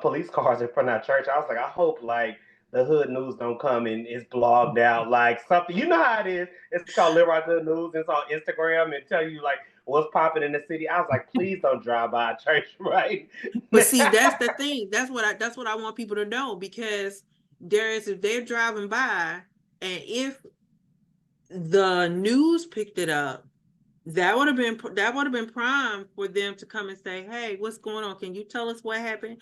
police cars in front of our church. I was like, I hope like the hood news don't come and it's blogged out like something. You know how it is. It's called Live Right Hood News. It's on Instagram and tell you like what's popping in the city. I was like, please don't drive by a church, right? But see, that's the thing. That's what I want people to know, because if they're driving by and if the news picked it up, that would have been prime for them to come and say, hey, what's going on? Can you tell us what happened?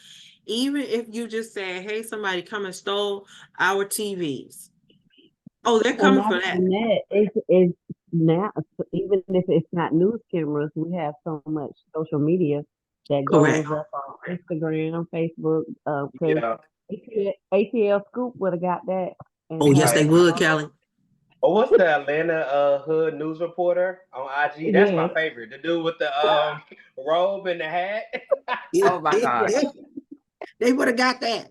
Even if you just say, hey, somebody come and stole our TVs. Oh, they're coming for that. And that is now, even if it's not news cameras, we have so much social media that Correct. goes up on Instagram, Facebook. Yeah. ATL Scoop would have got that. Oh, yes, they would, Kelly. Oh, what's the Atlanta hood news reporter on IG? That's my favorite. The dude with the robe and the hat. Oh my God. They would have got that.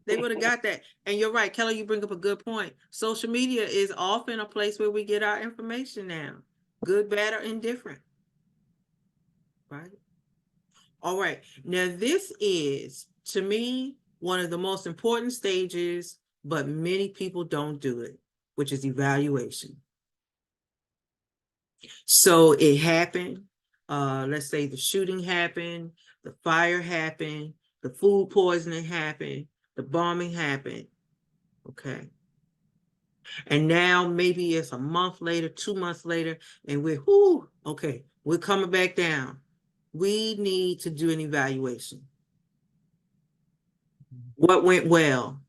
They would have got that. And you're right, Kelly, you bring up a good point. Social media is often a place where we get our information now. Good, bad, or indifferent. Right? All right. Now, this is, to me, one of the most important stages, but many people don't do it, which is evaluation. So it happened. Let's say the shooting happened, the fire happened, the food poisoning happened, the bombing happened. Okay. And now maybe it's a month later, 2 months later, and we're coming back down. We need to do an evaluation. What went well?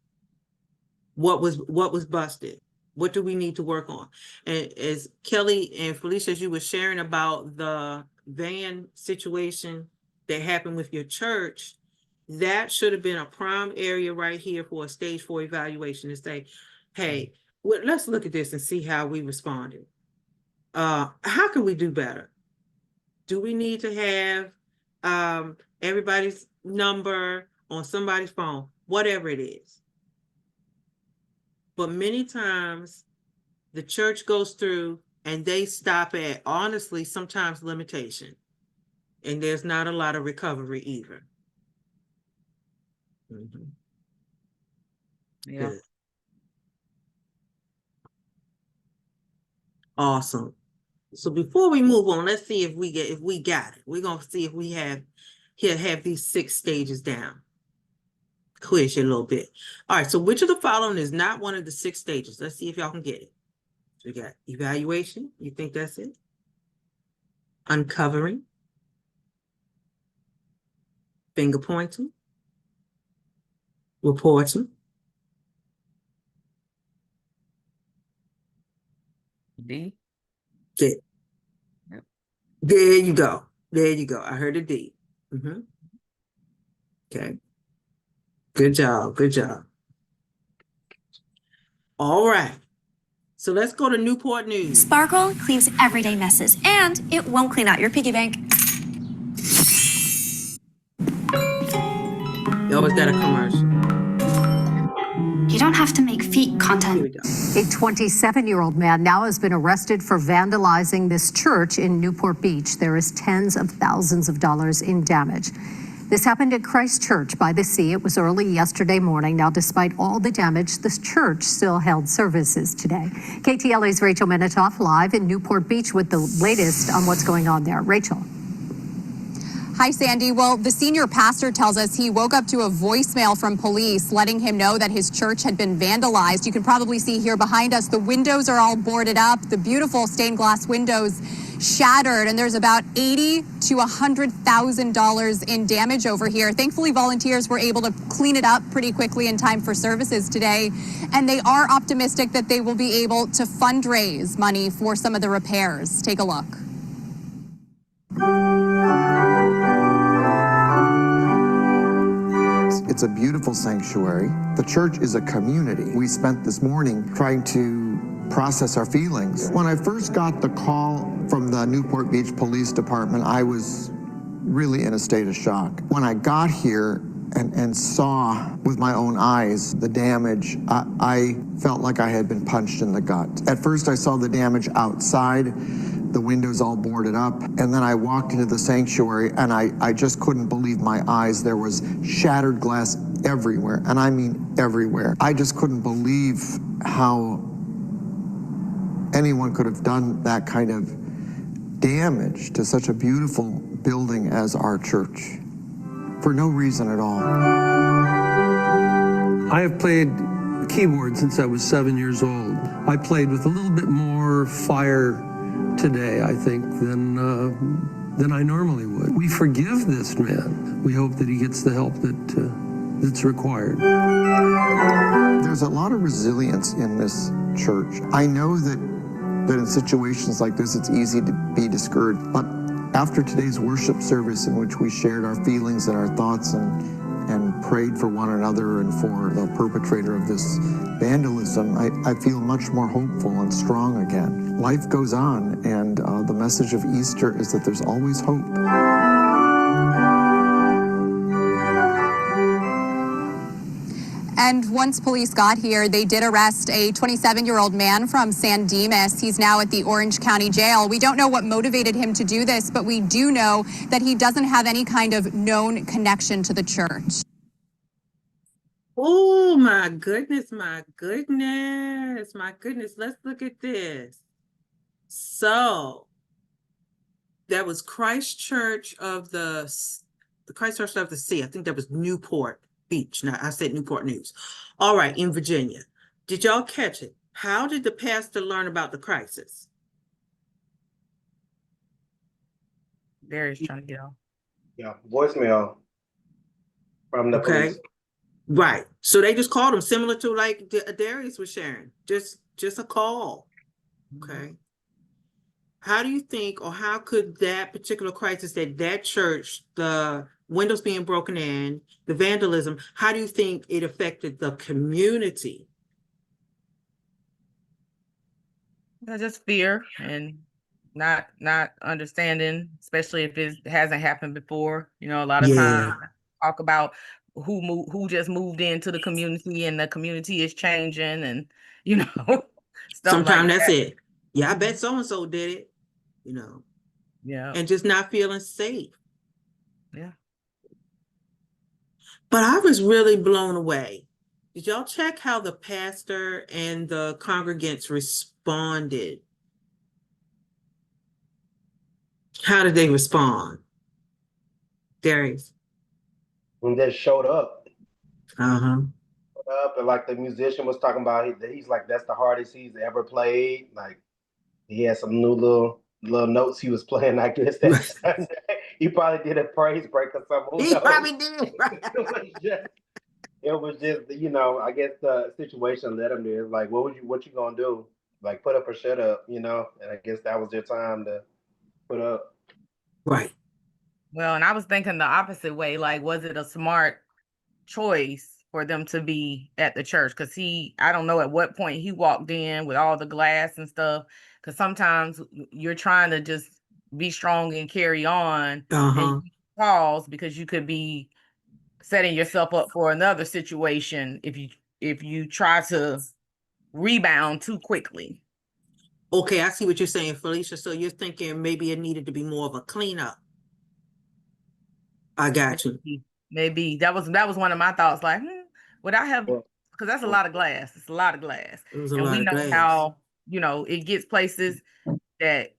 What was busted? What do we need to work on? And as Kelly and Felicia, as you were sharing about the van situation that happened with your church, that should have been a prime area right here for a stage 4 evaluation to say, hey, let's look at this and see how we responded. How can we do better? Do we need to have everybody's number on somebody's phone? Whatever it is. But many times the church goes through and they stop at, honestly, sometimes limitation. And there's not a lot of recovery either. Mm-hmm. Yeah. Good. Awesome. So before we move on, let's see if we got it. We're gonna see if we have these 6 stages down. Quiz you a little bit. All right. So which of the following is not one of the 6 stages? Let's see if y'all can get it. So we got evaluation. You think that's it? Uncovering. Finger pointing. Reporting. D. D. Yep. There you go. There you go. I heard a D. Mm-hmm. Okay. Good job. Good job. All right. So let's go to Newport News. Sparkle cleans everyday messes, and it won't clean out your piggy bank. You always got a commercial. You don't have to make feet Here content. we go. A 27-year-old man now has been arrested for vandalizing this church in Newport Beach. There is tens of thousands of dollars in damage. This happened at Christ Church by the Sea. It was early yesterday morning. Now, despite all the damage, this church still held services today. KTLA's Rachel Minitoff live in Newport Beach with the latest on what's going on there. Rachel. Hi, Sandy. Well, the senior pastor tells us he woke up to a voicemail from police letting him know that his church had been vandalized. You can probably see here behind us, the windows are all boarded up, the beautiful stained glass windows shattered, and there's about $80,000 to $100,000 in damage over here. Thankfully, volunteers were able to clean it up pretty quickly in time for services today, and they are optimistic that they will be able to fundraise money for some of the repairs. Take a look. It's a beautiful sanctuary. The church is a community. We spent this morning trying to process our feelings. When I first got the call from the Newport Beach Police Department, I was really in a state of shock. When I got here and saw with my own eyes the damage, I felt like I had been punched in the gut. At first I saw the damage outside, the windows all boarded up, and then I walked into the sanctuary and I just couldn't believe my eyes. There was shattered glass everywhere, and I mean everywhere. I just couldn't believe how anyone could have done that kind of damage to such a beautiful building as our church for no reason at all. I have played keyboard since I was 7 years old. I played with a little bit more fire today, I think, than I normally would. We forgive this man. We hope that he gets the help that's required. There's a lot of resilience in this church. I know that in situations like this, it's easy to be discouraged, but after today's worship service in which we shared our feelings and our thoughts and prayed for one another and for the perpetrator of this vandalism, I feel much more hopeful and strong again. Life goes on, and the message of Easter is that there's always hope. And once police got here, they did arrest a 27-year-old man from San Dimas. He's now at the Orange County Jail. We don't know what motivated him to do this, but we do know that he doesn't have any kind of known connection to the church. Oh, my goodness, my goodness, my goodness. Let's look at this. So, that was Christ Church of the Christ Church of the Sea. I think that was Newport Beach. Now, I said Newport News. All right, in Virginia. Did y'all catch it? How did the pastor learn about the crisis? Darius trying to get on. Yeah, voicemail from the police. Right. So they just called him, similar to like Darius was sharing. Just a call. Okay. How do you think, or how could that particular crisis that church, the windows being broken in, the vandalism, how do you think it affected the community? Just fear and not understanding, especially if it hasn't happened before. You know, a lot of times talk about who just moved into the community and the community is changing, and you know, stuff Sometimes like that's that. it. Yeah, I bet so-and-so did it, you know. Yeah. And just not feeling safe. Yeah. But I was really blown away. Did y'all check how the pastor and the congregants responded? How did they respond? Darius? When they showed up. Uh-huh. Up, and like the musician was talking about, he's like, that's the hardest he's ever played. Like, he had some new little notes he was playing, I guess, that Sunday. He probably did a praise break or something. He probably did. Right. It it was just, you know, I guess the situation led him there. Like, what you gonna do? Like, put up or shut up, you know? And I guess that was their time to put up. Right. Well, and I was thinking the opposite way. Like, was it a smart choice for them to be at the church? Because I don't know at what point he walked in with all the glass and stuff. Because sometimes you're trying to just be strong and carry on, and you pause because you could be setting yourself up for another situation if you try to rebound too quickly. Okay, I see what you're saying, Felicia. So you're thinking maybe it needed to be more of a cleanup. I got you. Maybe that was one of my thoughts. Like, would I have? Because that's a lot of glass. It's a lot of glass, It was a and lot we of know glass. how it gets places that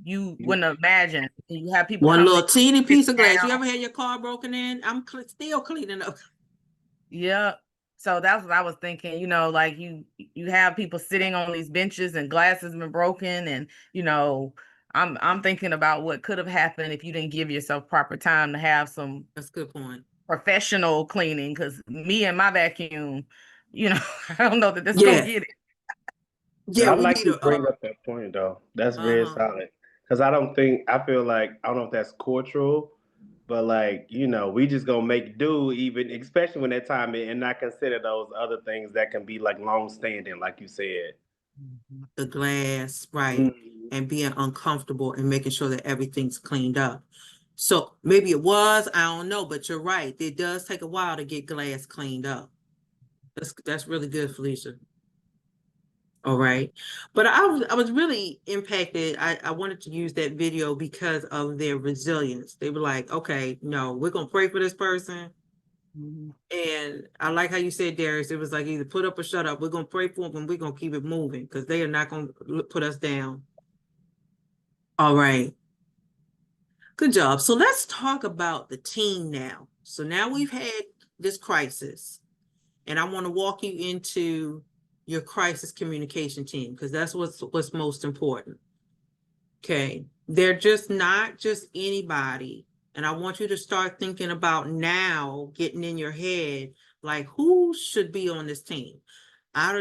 you wouldn't imagine. You have people One come little in, teeny piece of glass. down. You ever had your car broken in? I'm still cleaning up. Yeah. So that's what I was thinking, like you have people sitting on these benches and glasses been broken, and I'm thinking about what could have happened if you didn't give yourself proper time to have some That's a good point. Professional cleaning, because me and my vacuum, I don't know that this gonna get it. Yeah, I we like need you bring up that point though. That's very solid. Because I feel like, I don't know if that's cultural, but like, we just gonna make do, even especially when that time is, and not consider those other things that can be like long standing, like you said. The glass, right. And being uncomfortable and making sure that everything's cleaned up. So maybe it was, I don't know, but you're right. It does take a while to get glass cleaned up. That's really good, Felicia. All right. But I was really impacted. I wanted to use that video because of their resilience. They were like, okay, no, we're gonna pray for this person. And I like how you said, Darius, it was like either put up or shut up. We're gonna pray for them and we're gonna keep it moving because they are not gonna put us down. All right. Good job. So let's talk about the team now. So now we've had this crisis, and I want to walk you into your crisis communication team because that's what's most important. Okay. They're just not just anybody. And I want you to start thinking about now, getting in your head, like who should be on this team.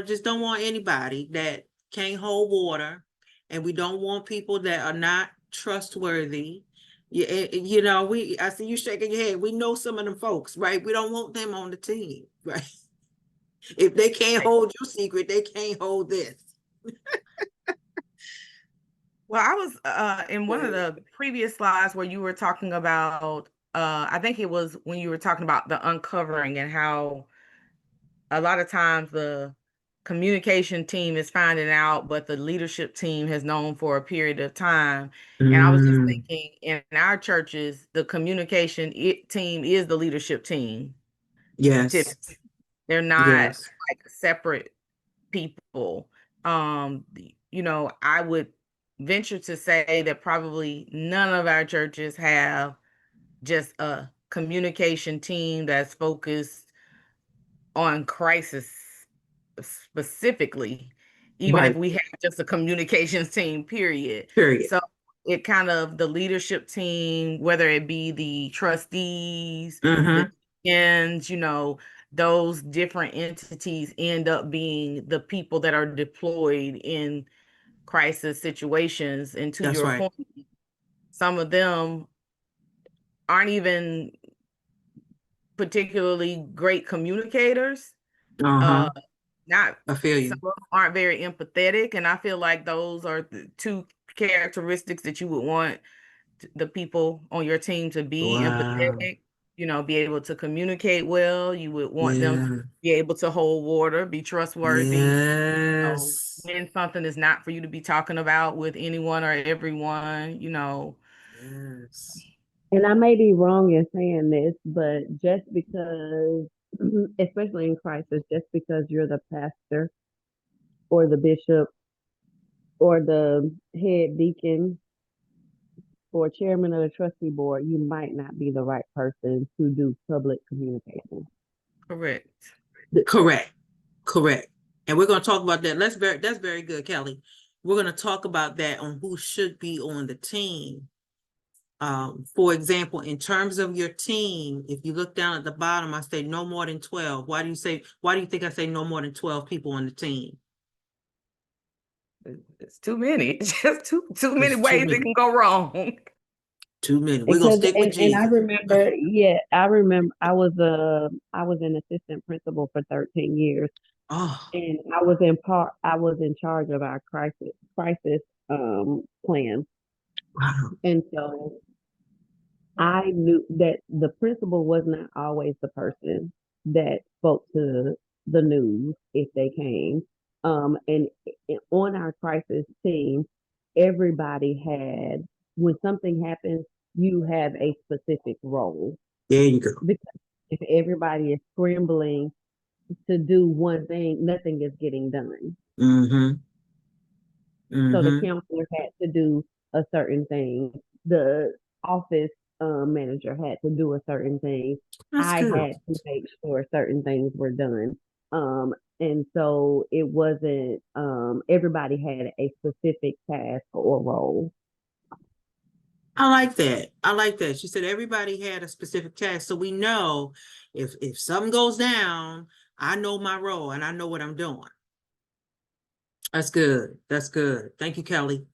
Just don't want anybody that can't hold water, and we don't want people that are not trustworthy. I see you shaking your head. We know some of them folks, right? We don't want them on the team, right? If they can't hold your secret, they can't hold this. Well, I was in one of the previous slides where you were talking about, I think it was when you were talking about the uncovering and how a lot of times the communication team is finding out, but the leadership team has known for a period of time. And I was just thinking, in our churches, the communication team is the leadership team. Yes. They're not Yes. like separate people. I would venture to say that probably none of our churches have just a communication team that's focused on crisis specifically, even if we have just a communications team, period. So it kind of, the leadership team, whether it be the trustees, the deacons, those different entities end up being the people that are deployed in crisis situations. And to your point, some of them aren't even particularly great communicators. Not, I feel you. Some of them aren't very empathetic, and I feel like those are the two characteristics that you would want the people on your team to be. Empathetic, be able to communicate well. You would want them to be able to hold water, be trustworthy. Yes. When something is not for you to be talking about with anyone or everyone, Yes. And I may be wrong in saying this, but just because, especially in crisis, just because you're the pastor or the bishop or the head deacon or chairman of the trustee board, you might not be the right person to do public communication. Correct. Correct. And we're going to talk about that. That's very good, Kelly. We're going to talk about that on who should be on the team. For example, in terms of your team, if you look down at the bottom, I say no more than 12. Why do you think I say no more than 12 people on the team? It's too many. Just too many It's too ways many. it can go wrong. Too many. We're gonna stick with and I Jesus. remember, I was an assistant principal for 13 years, Oh, and I was in charge of our crisis plan, wow. and so I knew that the principal was not always the person that spoke to the news if they came. And on our crisis team, everybody had, when something happens, you have a specific role. There you go. Because if everybody is scrambling to do one thing, nothing is getting done. Mm-hmm. So the Mm-hmm. counselor had to do a certain thing. The office manager had to do a certain thing. That's I good. had to make sure certain things were done. And so it wasn't, everybody had a specific task or role. I like that. I like that. She said everybody had a specific task. So we know if something goes down, I know my role and I know what I'm doing. That's good. That's good. Thank you, Kelly.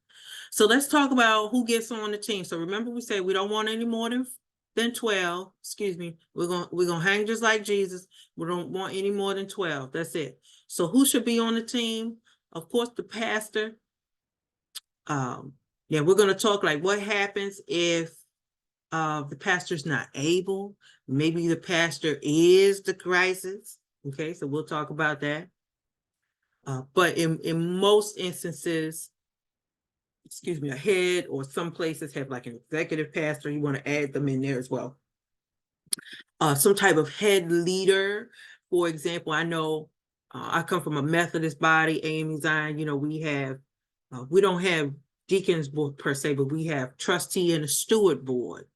So let's talk about who gets on the team. So remember, we said we don't want any more than 12. Excuse me. We're gonna hang just like Jesus. We don't want any more than 12. That's it. So who should be on the team? Of course, the pastor. Yeah, we're gonna talk like what happens if the pastor's not able. Maybe the pastor is the crisis. Okay, so we'll talk about that. But in most instances, excuse me, a head or some places have like an executive pastor. You want to add them in there as well. Some type of head leader. For example, I know I come from a Methodist body, AME Zion. You know, we don't have deacons board per se, but we have trustee and a steward board.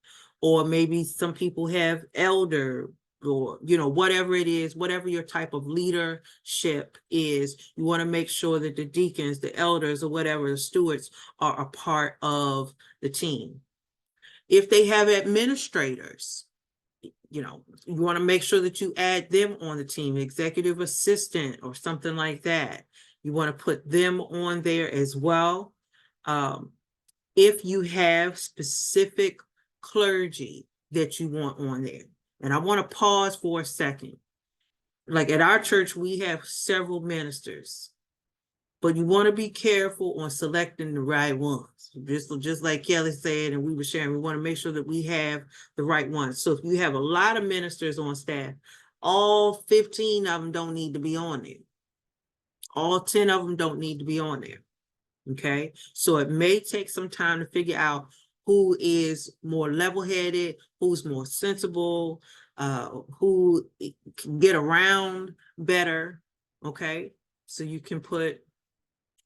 Or maybe some people have elder, or whatever it is, whatever your type of leadership is, you want to make sure that the deacons, the elders, or whatever, the stewards are a part of the team. If they have administrators, you want to make sure that you add them on the team, executive assistant or something like that. You want to put them on there as well. If you have specific clergy that you want on there. And I want to pause for a second. Like at our church, we have several ministers, but you want to be careful on selecting the right ones. Just like Kelly said, and we were sharing, we want to make sure that we have the right ones. So if you have a lot of ministers on staff, all 15 of them don't need to be on there. All 10 of them don't need to be on there. Okay, so it may take some time to figure out who is more level-headed, who's more sensible, who can get around better. Okay, so you can put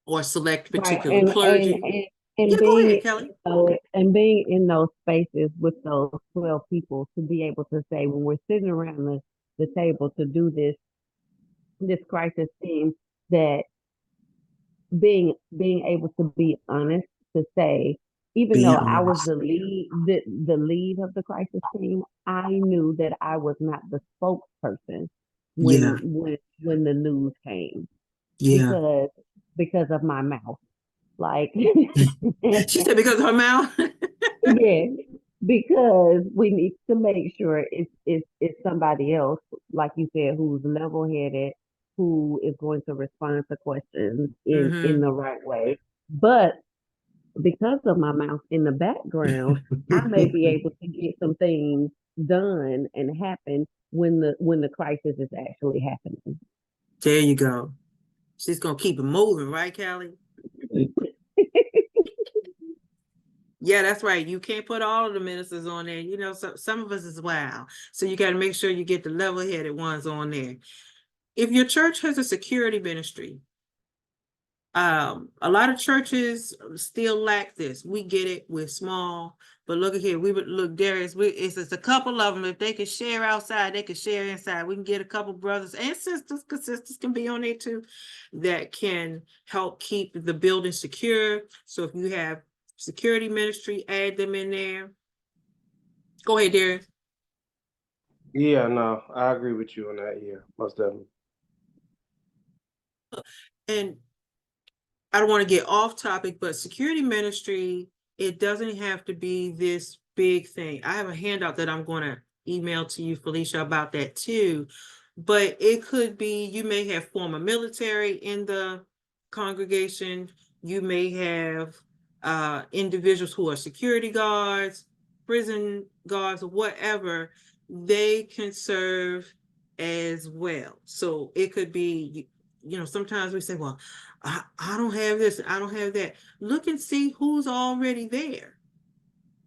or select particular Right. clergy. And Yeah, go being, ahead, Kelly. and being in those spaces with those 12 people, to be able to say, when we're sitting around the table to do this crisis team, that being able to be honest, to say, even Be though I was honest. the lead of the crisis team, I knew that I was not the spokesperson Yeah, when the news came, yeah. because of my mouth. Like She said because of her mouth. yeah, because we need to make sure it's somebody else, like you said, who's level headed, who is going to respond to questions in the right way. But because of my mouth in the background, I may be able to get some things done and happen when the crisis is actually happening. There you go. She's gonna keep it moving, right, Kelly? Yeah, that's right. You can't put all of the ministers on there. So some of us is wild. So you got to make sure you get the level-headed ones on there. If your church has a security ministry, a lot of churches still lack this. We get it. We're small, but look at here. Look, Darius. It's just a couple of them. If they can share outside, they can share inside. We can get a couple brothers and sisters, because sisters can be on there too, that can help keep the building secure. So if you have security ministry, add them in there. Go ahead, Darren. Yeah, no, I agree with you on that. Yeah, most definitely. And I don't want to get off topic, but security ministry, it doesn't have to be this big thing. I have a handout that I'm going to email to you, Felicia, about that too. But it could be, you may have former military in the congregation. You may have individuals who are security guards, prison guards, or whatever. They can serve as well. So it could be, sometimes we say, well, I don't have this, I don't have that. Look and see who's already there.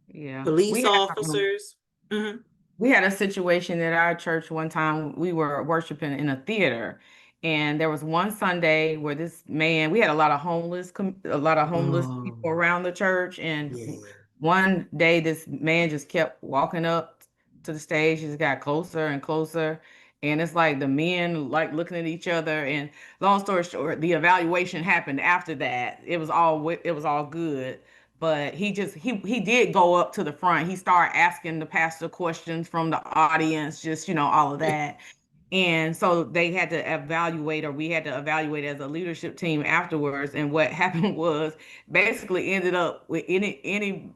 Yeah. Police officers. Mhm. We had a situation at our church one time. We were worshiping in a theater, and there was one Sunday where this man, we had a lot of homeless people around the church, and one day this man just kept walking up to the stage. He just got closer and closer, and it's like the men like looking at each other. And long story short, the evaluation happened after that. It was all good. But he did go up to the front. He started asking the pastor questions from the audience, just, all of that. And so they had to evaluate, or we had to evaluate as a leadership team afterwards. And what happened was basically ended up with any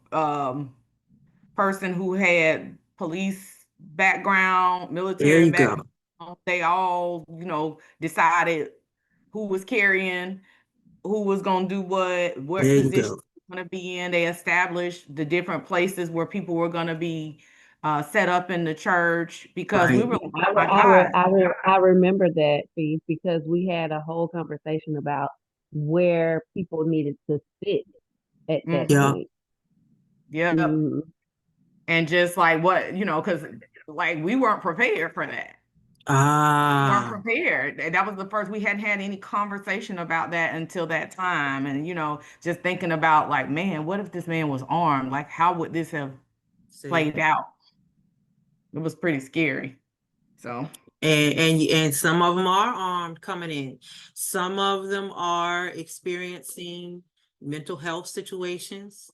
person who had police background, There military you background, go. they all, decided who was carrying, who was going to do what There you position go. going to be in. They established the different places where people were going to be set up in the church, because we Right. were like, oh my God. I remember that, Fee, because we had a whole conversation about where people needed to sit at that Yeah. point. Yeah. Mhm. And just like what, because like we weren't prepared for that. Weren't Ah, prepared. That was the first, we hadn't had any conversation about that until that time. And, just thinking about like, man, what if this man was armed? Like, how would this have see. played out? It was pretty scary. So, And some of them are armed coming in. Some of them are experiencing mental health situations,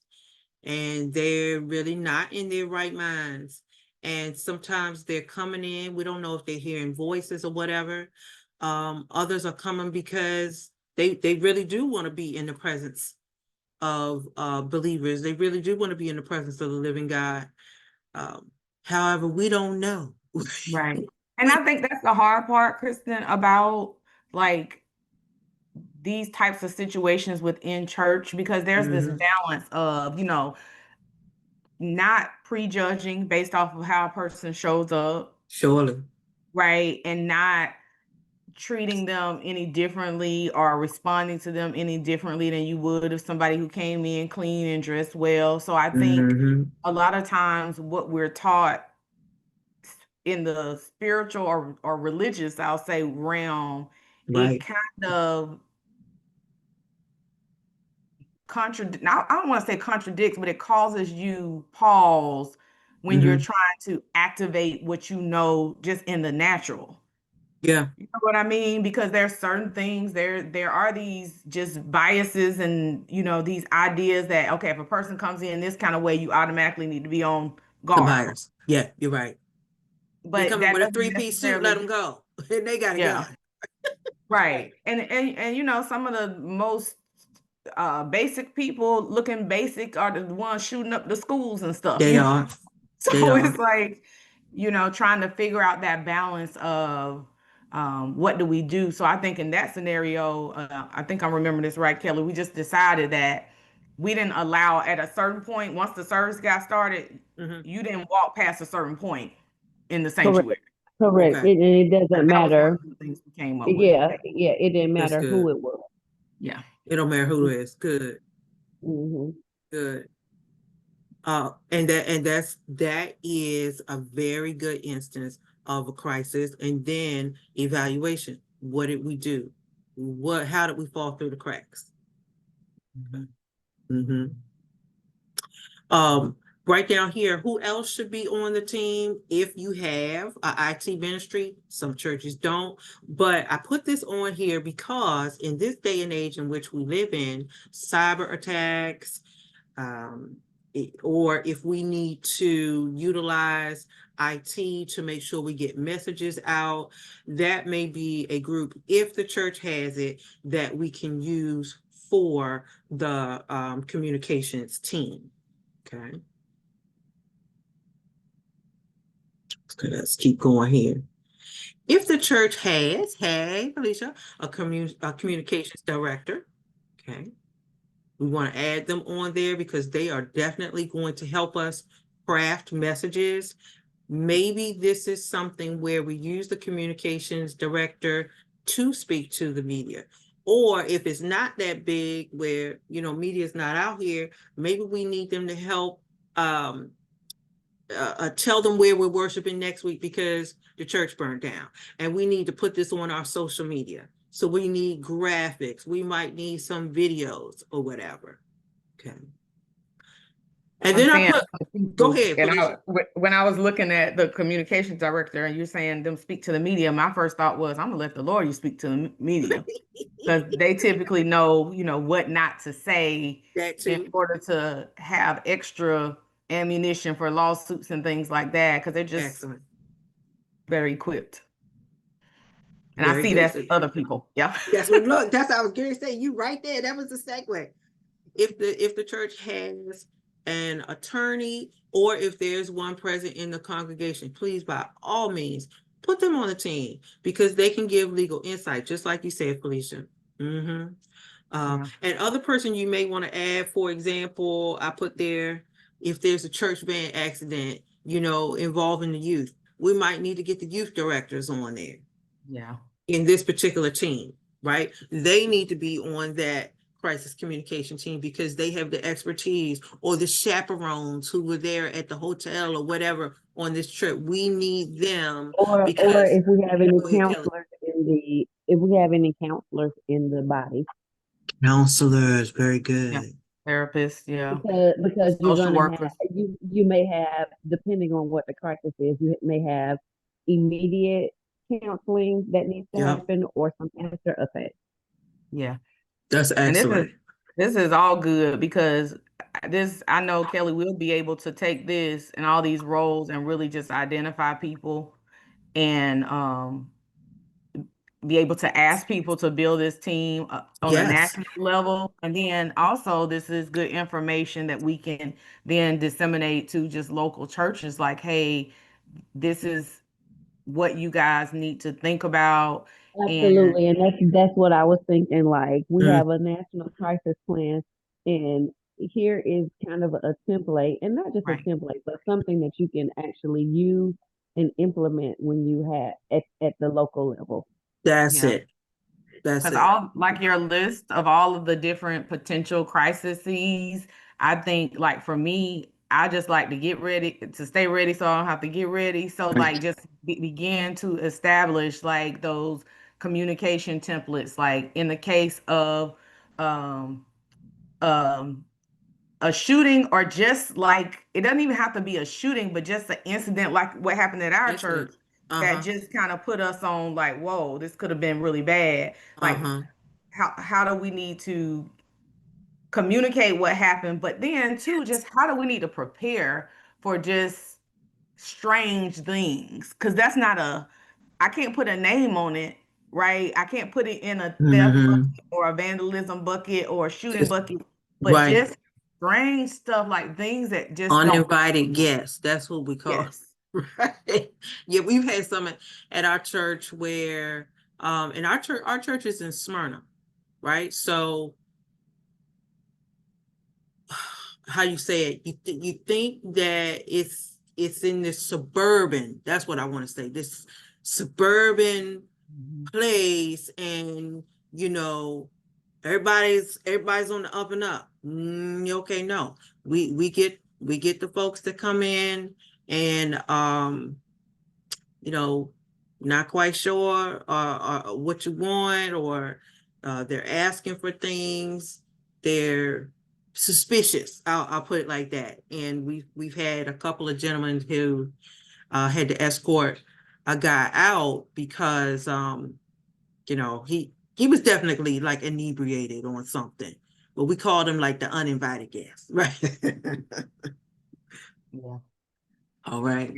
and they're really not in their right minds. And sometimes they're coming in, we don't know if they're hearing voices or whatever. Others are coming because they really do want to be in the presence of believers. They really do want to be in the presence of the living God. However, we don't know. right. And I think that's the hard part, Kristen, about like these types of situations within church, because there's this Mhm. balance of, not prejudging based off of how a person shows up, Surely. right? And not treating them any differently or responding to them any differently than you would if somebody who came in clean and dressed well. So I think Mhm. a lot of times what we're taught in the spiritual or religious, I'll say, realm, it Right. kind of I don't want to say contradicts, but it causes you pause when you're Mhm. trying to activate what you know just in the natural. Yeah. You know what I mean? Because there's certain things, there are these just biases and these ideas that, okay, if a person comes in this kind of way, you automatically need to be on The guard. buyers. Yeah, you're right. They But come in that with a doesn't three-piece suit, let necessarily, them go. And they got a yeah, gun. right. And some of the most basic people looking basic are the ones shooting up the schools and stuff. They are. They So are. it's like, trying to figure out that balance of what do we do. So I think in that scenario, I think I'm remembering this right, Kelly. We just decided that we didn't allow at a certain point, once the service got started, Mhm. you didn't walk past a certain point in the Correct. sanctuary. Correct. Okay. It doesn't That was one matter. of the things we came up with. Yeah, it didn't That's matter who good. it was. Yeah. It don't matter who it is. Good. Hmm. Good. And that is a very good instance of a crisis. And then evaluation. What did we do? How did we fall through the cracks? Mm-hmm. Right down here, who else should be on the team if you have a IT ministry? Some churches don't, but I put this on here because in this day and age in which we live in, cyber attacks, or if we need to utilize IT to make sure we get messages out, that may be a group, if the church has it, that we can use for the communications team. Okay. So let's keep going here. If the church has, hey, Felicia, a communications director, okay, we want to add them on there because they are definitely going to help us craft messages. Maybe this is something where we use the communications director to speak to the media. Or if it's not that big where, media is not out here, maybe we need them to help tell them where we're worshiping next week because the church burned down. And we need to put this on our social media. So we need graphics. We might need some videos or whatever. Okay. And then I put, go ahead. When I was looking at the communications director and you're saying them speak to the media, my first thought was, I'm gonna let the Lord you speak to the media. Because they typically know, what not to say in order to have extra ammunition for lawsuits and things like that, because they're just very equipped. And I see that other people. Yeah. That's what look, that's what I was going to say. You right there. That was the segue. If the church has an attorney or if there's one present in the congregation, please by all means put them on the team because they can give legal insight, just like you said, Felicia. And other person you may want to add, for example, I put there, if there's a church van accident, involving the youth, we might need to get the youth directors on there. Yeah. In this particular team, right? They need to be on that crisis communication team because they have the expertise, or the chaperones who were there at the hotel or whatever on this trip. We need them. Or if we have any counselors in the body. Counselors, very good. Yeah. Therapists, yeah. Because you're social gonna workers. have, you may have, depending on what the crisis is, you may have immediate counseling that needs to happen or some after effects. Yeah. That's excellent. And this is all good because I know Kelly will be able to take this and all these roles and really just identify people and be able to ask people to build this team on a national level. And then also this is good information that we can then disseminate to just local churches like, hey, this is what you guys need to think about. Absolutely. And that's what I was thinking. Like, we have a national crisis plan, and here is kind of a template, and not just a template, but something that you can actually use and implement when you have at the local level. That's it. That's it. All like your list of all of the different potential crises, I think like for me, I just like to get ready to stay ready so I don't have to get ready. So like just begin to establish like those communication templates, like in the case of a shooting, or just like it doesn't even have to be a shooting, but just an incident like what happened at our church that just kind of put us on like, whoa, this could have been really bad. Like how do we need to communicate what happened, but then too, just how do we need to prepare for just strange things? Because that's not I can't put a name on it, right? I can't put it in a theft bucket or a vandalism bucket or a shooting bucket, but just strange stuff, like things that just uninvited guests. That's what we call it. Right. Yeah, we've had some at our church where and our church is in Smyrna, right? So how you say it, you think that it's in this suburban, that's what I want to say, this suburban place, and everybody's on the up and up. Okay, no, we get the folks that come in and not quite sure what you want, or they're asking for things, they're suspicious. I'll put it like that. And we've had a couple of gentlemen who had to escort a guy out because he was definitely like inebriated on something, but we call them like the uninvited guests, right? Yeah. All right.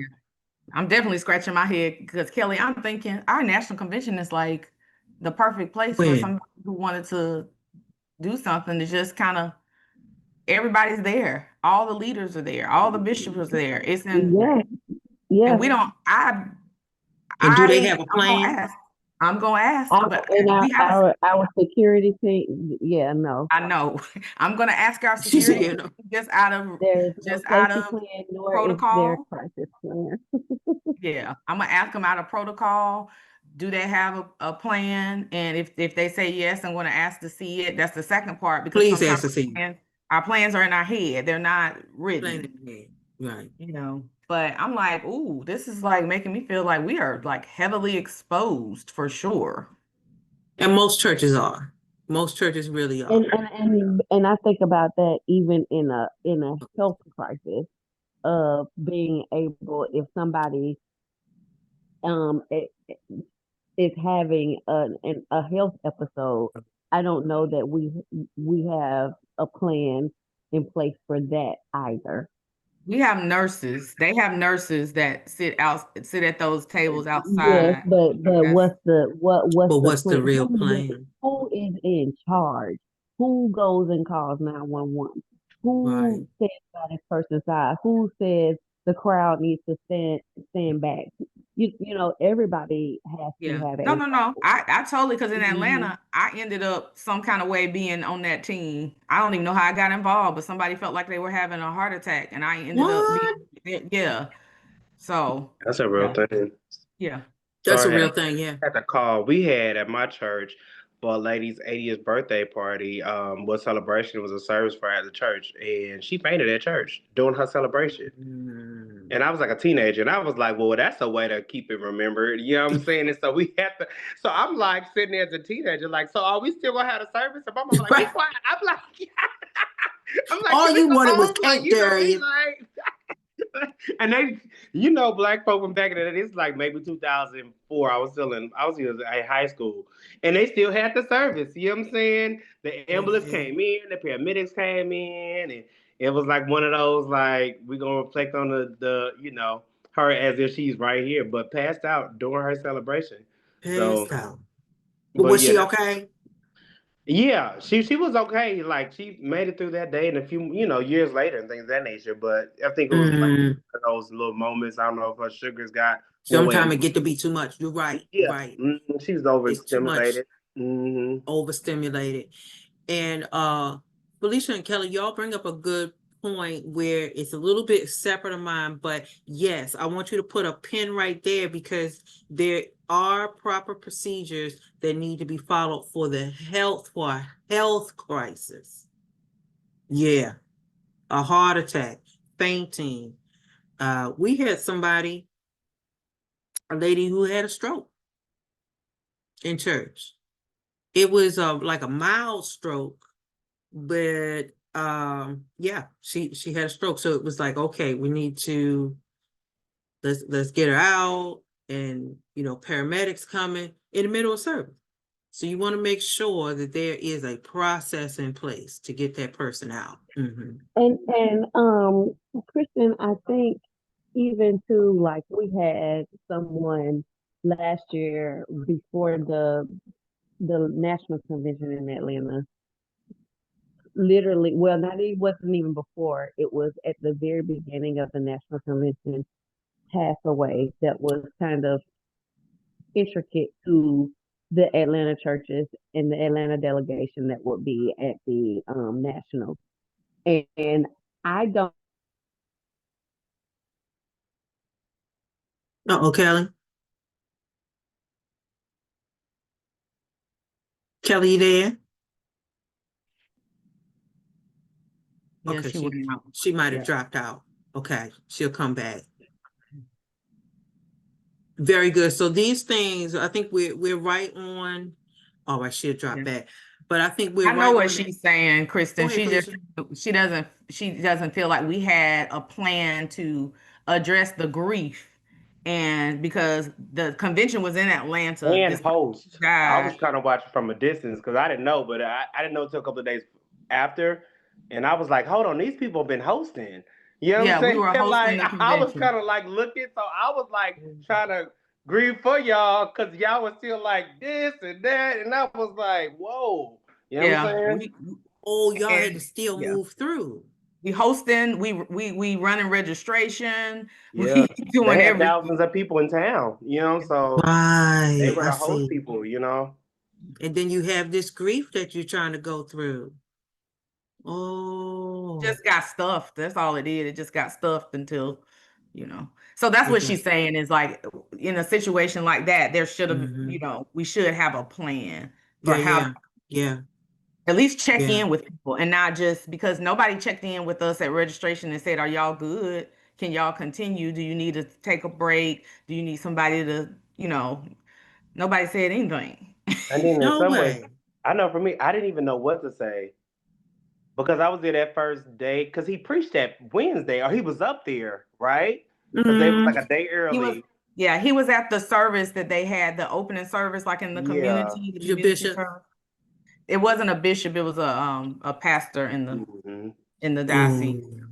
I'm definitely scratching my head because Kelly, I'm thinking our national convention is like the perfect place for When? somebody who wanted to do something to just kind of everybody's there. All the leaders are there. All the bishops are there. It's in, Yeah, yeah. and we don't. And do they have a I'm gonna plan? ask. I'm gonna ask, but And we have. our security team, yeah, no. I know. I'm gonna ask our She said, security no. just out of There is no just out safety of plan, nor is there a protocol. crisis plan. Yeah, I'm gonna ask them out of protocol. Do they have a plan? And if they say yes, I'm gonna ask to see it. That's the second part because Please sometimes ask to see. our plans are in our head. They're not Plan written, in head. Right. you know. But I'm like, ooh, this is like making me feel like we are like heavily exposed for sure. And most churches are. Most churches really are. And I think about that even in a health crisis of being able, if somebody is having a health episode, I don't know that we have a plan in place for that either. We have nurses. They have nurses that sit at those tables Yes, outside. but That's But what's the what's the plan? real plan? Who is in charge? Who goes and calls 911? Right. Who stands by this person's side? Who says the crowd needs to stand back? You know, everybody has to Yeah. have No, a no, no. I totally, because in Mhm. Atlanta, I ended up some kind of way being on that team. I don't even know how I got involved, but somebody felt like they were having a heart attack and I ended up What? being, yeah. So, That's a real yeah. thing. Yeah. So That's I a had real thing, yeah. had the call we had at my church for a lady's 80th birthday party. Was celebration. It was a service for her at the church, and she fainted at church during her celebration. Mm. And I was like a teenager, and I was like, "Well, that's a way to keep it remembered." You know what I'm saying? And so we had to. So I'm like sitting there as a teenager, like, "So are we still gonna have a service?" And my mama like, "Be Right. quiet." I'm like, "I'm like, All can we you go wanted was home?" Like, cake, you know what I mean? Darius. Like. And they, black folk from back in the day, it's like maybe 2004. I was in high school, and they still had the service. You know what I'm saying? The ambulance Yeah. came in, the paramedics came in, and it was like one of those like we're gonna reflect on the her as if she's right here, but passed out during her celebration. So, Passed out. But but was yeah, she okay? yeah, she was okay. Like she made it through that day and a few, years later and things of that nature. But I think it was like Mm. those little moments. I don't know if her sugars got way. Sometimes it get to be too much. You're right. Yeah, Right. she was It's too much overstimulated. overstimulated. And Felicia and Kelly, y'all bring up a good point where it's a little bit separate of mine, but yes, I want you to put a pin right there because there are proper procedures that need to be followed for a health crisis. Yeah, a heart attack, fainting. We had a lady who had a stroke in church. It was like a mild stroke, but yeah, she had a stroke. So it was like, okay, we need to let's get her out, and paramedics coming in the middle of service. So you want to make sure that there is a process in place to get that person out. Mm-hmm. And Kristen, I think even too, like we had someone last year before the national convention in Atlanta. Literally, well, not it wasn't even before. It was at the very beginning of the national convention. Pass away. That was kind of intricate to the Atlanta churches and the Atlanta delegation that would be at the national. And I don't. Uh-oh, Kelly. Kelly, you there? Yeah, Okay, she went out. she might have Yeah. dropped out. Okay, she'll come back. Very good. So these things, I think we're right on. Oh, I should drop back, but I think we're I know right what on she's saying, Kristen. Go ahead, She doesn't feel like we had a plan to address the grief. And because the convention was in Atlanta, And this person host. I was died. kind of watching from a distance because I didn't know, but I didn't know until a couple of days after, and I was like, hold on, these people have been hosting. You know what Yeah, I'm we saying? were hosting Like the I was convention. kind of like looking, so I was like trying to grieve for y'all because y'all was still like this and that, and I was like, whoa. You know what I'm Yeah, saying? Y'all had to and still yeah, move through. we hosting, we running registration, Yeah, we they doing had everything. thousands of people in town, you know, so they Right, were I the host see. people, you know. And then you have this grief that you're trying to go through. Oh, Just got stuffed. That's all it did. It just got stuffed until, you know. So that's what okay. she's saying is like in a situation like that, there should have, Mhm. we should have a plan for Yeah, how yeah, at least check yeah. in with people and not just because nobody checked in with us at registration and said, are y'all good? Can y'all continue? Do you need to take a break? Do you need somebody to, nobody said anything. And then in No some ways, way. I know for me, I didn't even know what to say because I was there that first day because he preached that Wednesday or he was up there, right? Because they was Mm, like a day He was, early. yeah, he was at the service that they had, the opening service, like in Yeah. the your community bishop. service. It wasn't a bishop, it was a pastor Hmm. in the diocese. Oh,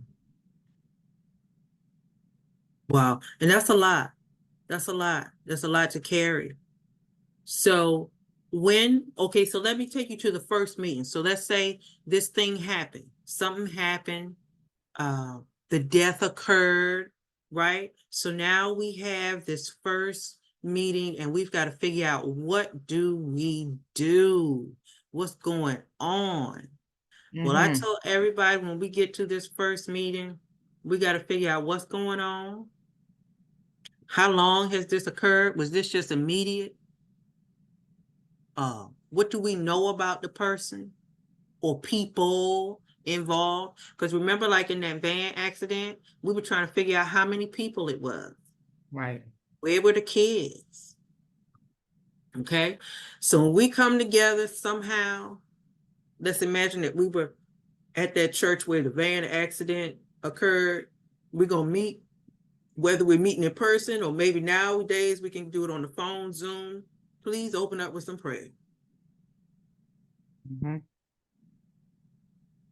wow. And that's a lot. That's a lot. That's a lot to carry. So okay, so let me take you to the first meeting. So let's say this thing happened. Something happened. Uh, the death occurred, right? So now we have this first meeting and we've got to figure out what do we do? What's going on? Well, I told everybody when we get to this first meeting, we got to figure out what's going on. How long has this occurred? Was this just immediate? What do we know about the person or people involved? Because remember, like in that van accident, we were trying to figure out how many people it was. Right. Where were the kids? Okay. So when we come together somehow, let's imagine that we were at that church where the van accident occurred. We're going to meet, whether we're meeting in person or maybe nowadays we can do it on the phone, Zoom. Please open up with some prayer.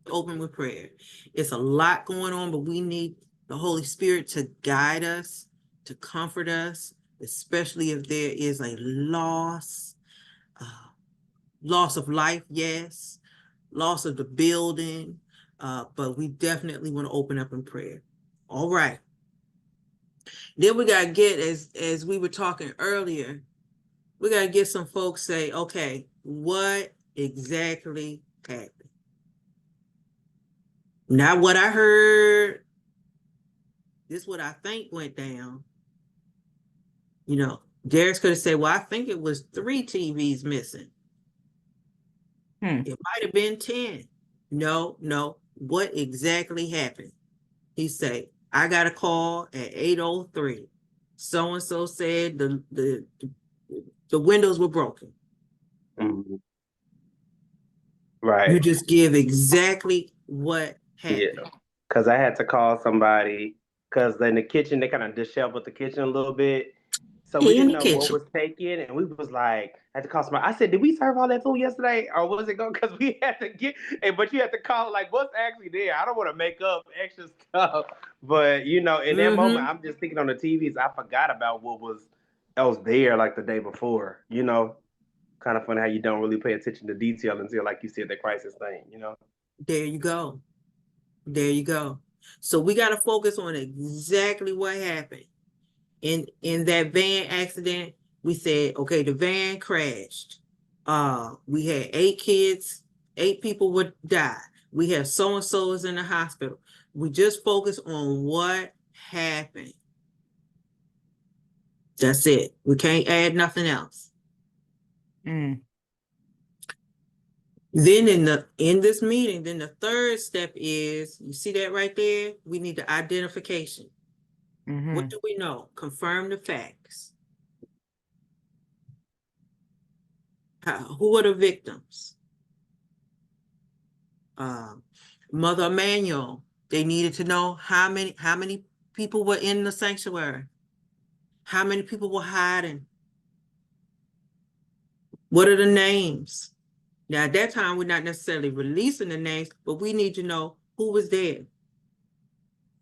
Open with prayer. It's a lot going on, but we need the Holy Spirit to guide us, to comfort us, especially if there is a loss of life, yes, loss of the building, but we definitely want to open up in prayer. All right. Then we got to get, as we were talking earlier, we got to get some folks say, okay, what exactly happened? Not what I heard. This is what I think went down. You know, Darius could have said, well, I think it was 3 TVs missing. It might have been 10. No. What exactly happened? He said, I got a call at 8:03. So-and-so said the windows were broken. Mm-hmm. Right. You just give exactly what happened. Yeah. Because I had to call somebody because in the kitchen, they kind of disheveled the kitchen a little bit. So we In didn't the know what kitchen. was taken. And we was like, I had to call somebody. I said, did we serve all that food yesterday? Or was it going? Because we had to get, but you had to call, like, what's actually there? I don't want to make up extra stuff. But, in that moment, I'm just thinking on the TVs, I forgot about what was else there like the day before, Kind of funny how you don't really pay attention to detail until, like you said, the crisis thing. There you go. There you go. So we got to focus on exactly what happened. In that van accident, we said, okay, the van crashed. We had 8 kids, 8 people would die. We have so-and-so is in the hospital. We just focus on what happened. That's it. We can't add nothing else. Then in this meeting, then the third step is, you see that right there? We need the identification. What do we know? Confirm the facts. Who are the victims? Mother Emanuel, they needed to know how many people were in the sanctuary, how many people were hiding, what are the names? Now, at that time, we're not necessarily releasing the names, but we need to know who was there.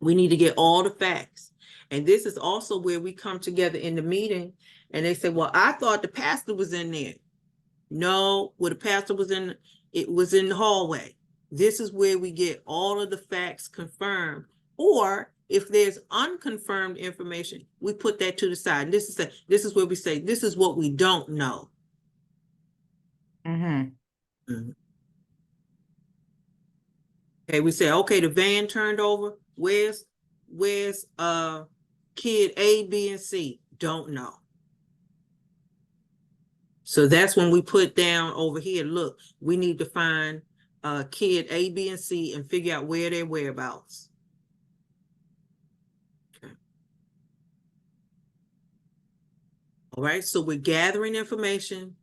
We need to get all the facts. And this is also where we come together in the meeting and they say, well, I thought the pastor was in there. No, well, the pastor was it was in the hallway. This is where we get all of the facts confirmed. Or if there's unconfirmed information, we put that to the side. And this is where we say, this is what we don't know. Okay, we say, okay, the van turned over. Where's kid A, B, and C? Don't know. So that's when we put down over here, look, we need to find kid A, B, and C and figure out where their whereabouts. Okay. All right, so we're gathering information.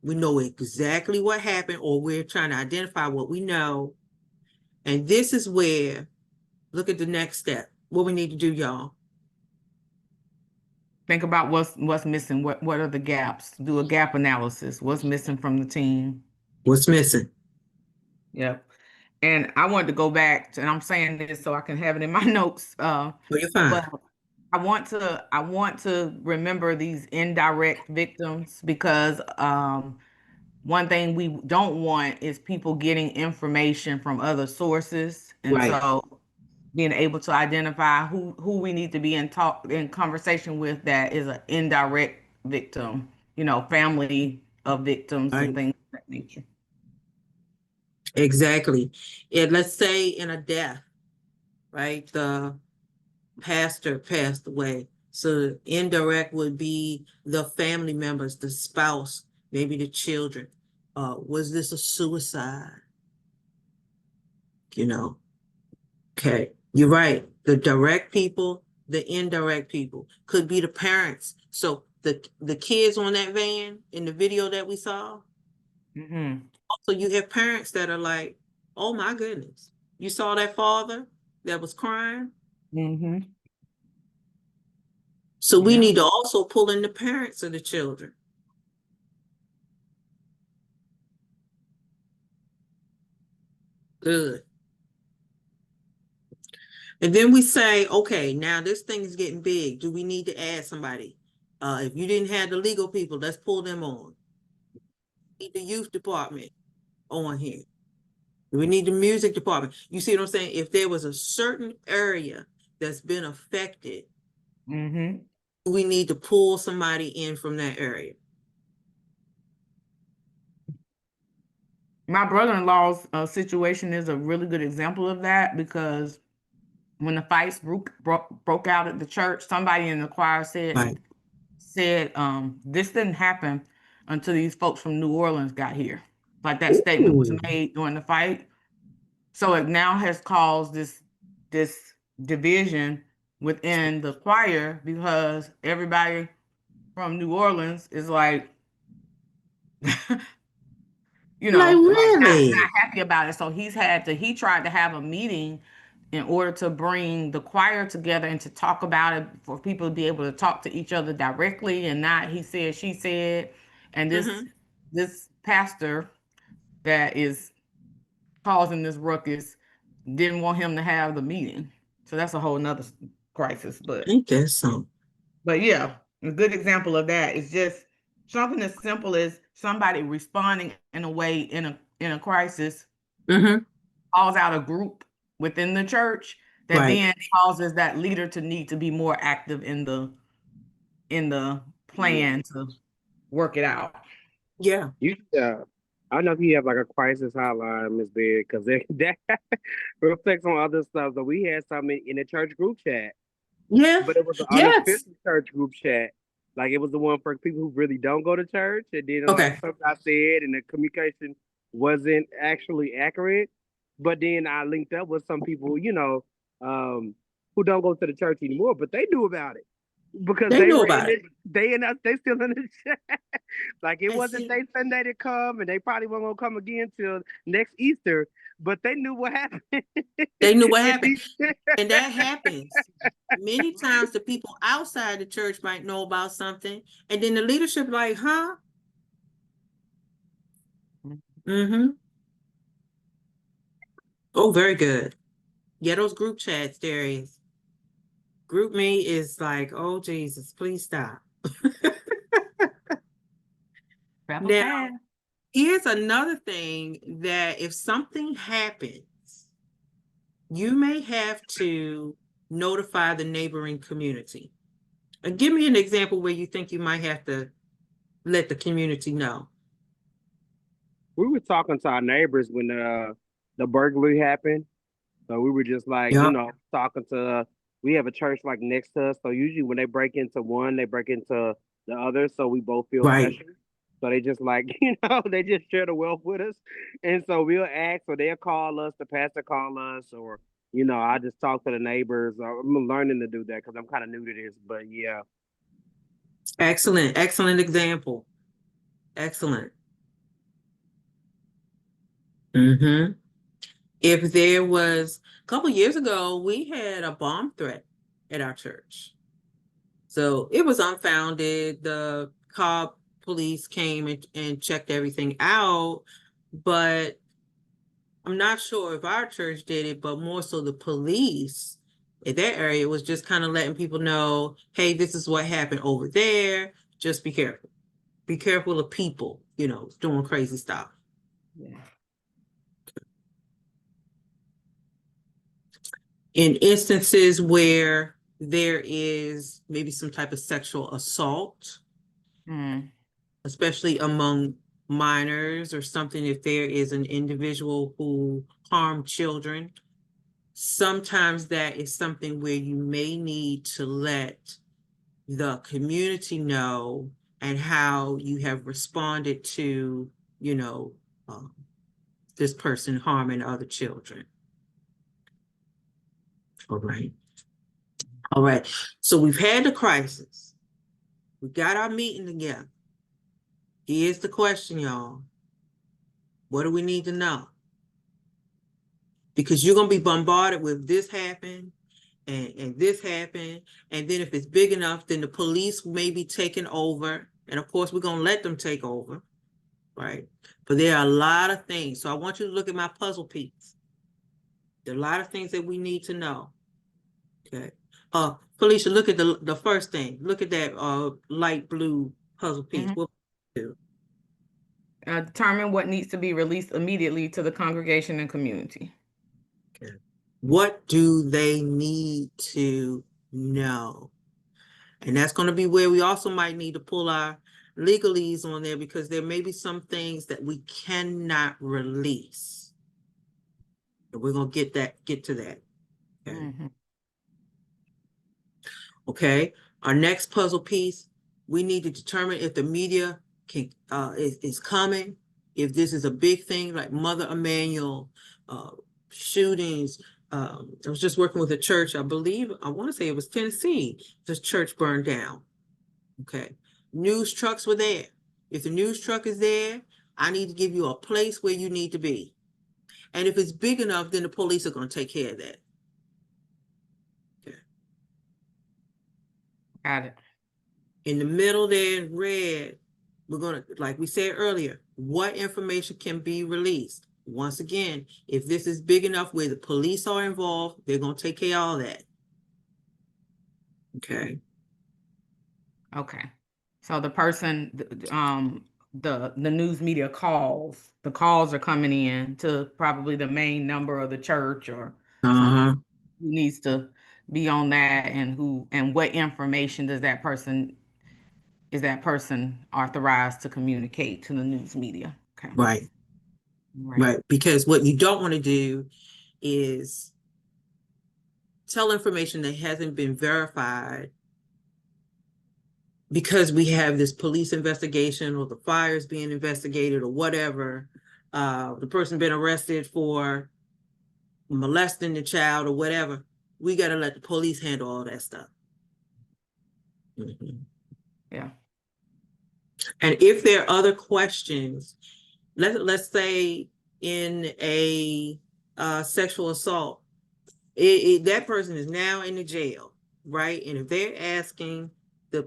We know exactly what happened, or we're trying to identify what we know. And this is where, look at the next step. What we need to do, y'all. Think about what's missing. What are the gaps? Do a gap analysis. What's missing from the team? What's missing? Yep. And I wanted to go back to, and I'm saying this so I can have it in my notes. Well, you're fine. But I want to remember these indirect victims, because one thing we don't want is people getting information from other sources. And Right. so being able to identify who we need to be in conversation with that is an indirect victim, family of victims and things of that nature. Exactly. And let's say in a death, right? The pastor passed away. So indirect would be the family members, the spouse, maybe the children. Was this a suicide? Okay, you're right. The direct people, the indirect people could be the parents. So the kids on that van in the video that we saw. Also, you have parents that are like, oh my goodness, you saw that father that was crying. So we need to also pull in the parents of the children. Good. And then we say, okay, now this thing is getting big. Do we need to add somebody? If you didn't have the legal people, let's pull them on. We need the youth department on here. We need the music department. You see what I'm saying? If there was a certain area that's been affected, we need to pull somebody in from that area. My brother-in-law's situation is a really good example of that, because when the fights broke out at the church, somebody in the choir said, this didn't happen until these folks from New Orleans got here. Like that statement was made during the fight. So it now has caused this division within the choir, because everybody from New Orleans is like, not happy about it. So he tried to have a meeting in order to bring the choir together and to talk about it, for people to be able to talk to each other directly and not he said, she said. And this pastor that is causing this ruckus didn't want him to have the meeting. So that's a whole nother crisis. But I guess so. But yeah, a good example of that is just something as simple as somebody responding in a way in a crisis calls out a group within the church that then causes that leader to need to be more active in the plan to work it out. Yeah. I know if you have like a crisis hotline, Ms. Beard, because that reflects on other stuff. So we had something in the church group chat. Yeah. But it was an unofficial church group chat. Like it was the one for people who really don't go to church. And then like something I said and the communication wasn't actually accurate. But then I linked up with some people, who don't go to the church anymore, but they knew about it. Because they knew about it. They still in the chat. Like it wasn't they Sunday to come, and they probably won't gonna come again till next Easter. But they knew what happened. They knew what happened. And that happens. Many times the people outside the church might know about something, and then the leadership like, huh? Mm-hmm. Oh, very good. Yeah, those group chats, Darius. Group me is like, oh Jesus, please stop. Travel Now, fast. here's another thing that if something happens, you may have to notify the neighboring community. And give me an example where you think you might have to let the community know. We were talking to our neighbors when the burglary happened. So we were just like, Yeah. talking to. We have a church like next to us. So usually when they break into one, they break into the other. So we both feel Right. special. So they just like, they just share the wealth with us. And so we'll ask, or they'll call us, the pastor call us, or, I just talk to the neighbors. I'm learning to do that because I'm kind of new to this. But yeah. Excellent. Excellent example. Excellent. Mm-hmm. If there was a couple years ago, we had a bomb threat at our church. So it was unfounded. The Cobb police came and checked everything out, but I'm not sure if our church did it, but more so the police in that area was just kind of letting people know, hey, this is what happened over there. Just be careful. Be careful of people, doing crazy stuff. Yeah. In instances where there is maybe some type of sexual assault, especially among minors or something, if there is an individual who harmed children, sometimes that is something where you may need to let the community know and how you have responded to, this person harming other children. All right. All right. So we've had the crisis. We got our meeting together. Here's the question, y'all. What do we need to know? Because you're going to be bombarded with this happened and this happened. And then if it's big enough, then the police may be taking over. And of course, we're going to let them take over, right? But there are a lot of things. So I want you to look at my puzzle piece. There are a lot of things that we need to know. Okay. Felicia, look at the first thing. Look at that light blue puzzle piece. What do? Determine what needs to be released immediately to the congregation and community. Okay. What do they need to know? And that's going to be where we also might need to pull our legalese on there, because there may be some things that we cannot release. And we're going to get to that. Okay. Okay. Our next puzzle piece, we need to determine if the media is coming, if this is a big thing like Mother Emanuel, shootings. I was just working with a church, I want to say it was Tennessee. This church burned down. Okay. News trucks were there. If the news truck is there, I need to give you a place where you need to be. And if it's big enough, then the police are going to take care of that. Okay. Got it. In the middle there in red, we're going to, like we said earlier, what information can be released? Once again, if this is big enough where the police are involved, they're going to take care of all that. Okay. Okay. So the person, the news media calls, the calls are coming in to probably the main number of the church or who needs to be on that, and what information is that person authorized to communicate to the news media? Okay. Right. Because what you don't want to do is tell information that hasn't been verified, because we have this police investigation or the fires being investigated or whatever. The person been arrested for molesting the child or whatever. We got to let the police handle all that stuff. Yeah. And if there are other questions, let's say in a sexual assault, that person is now in the jail, right? And if they're asking, the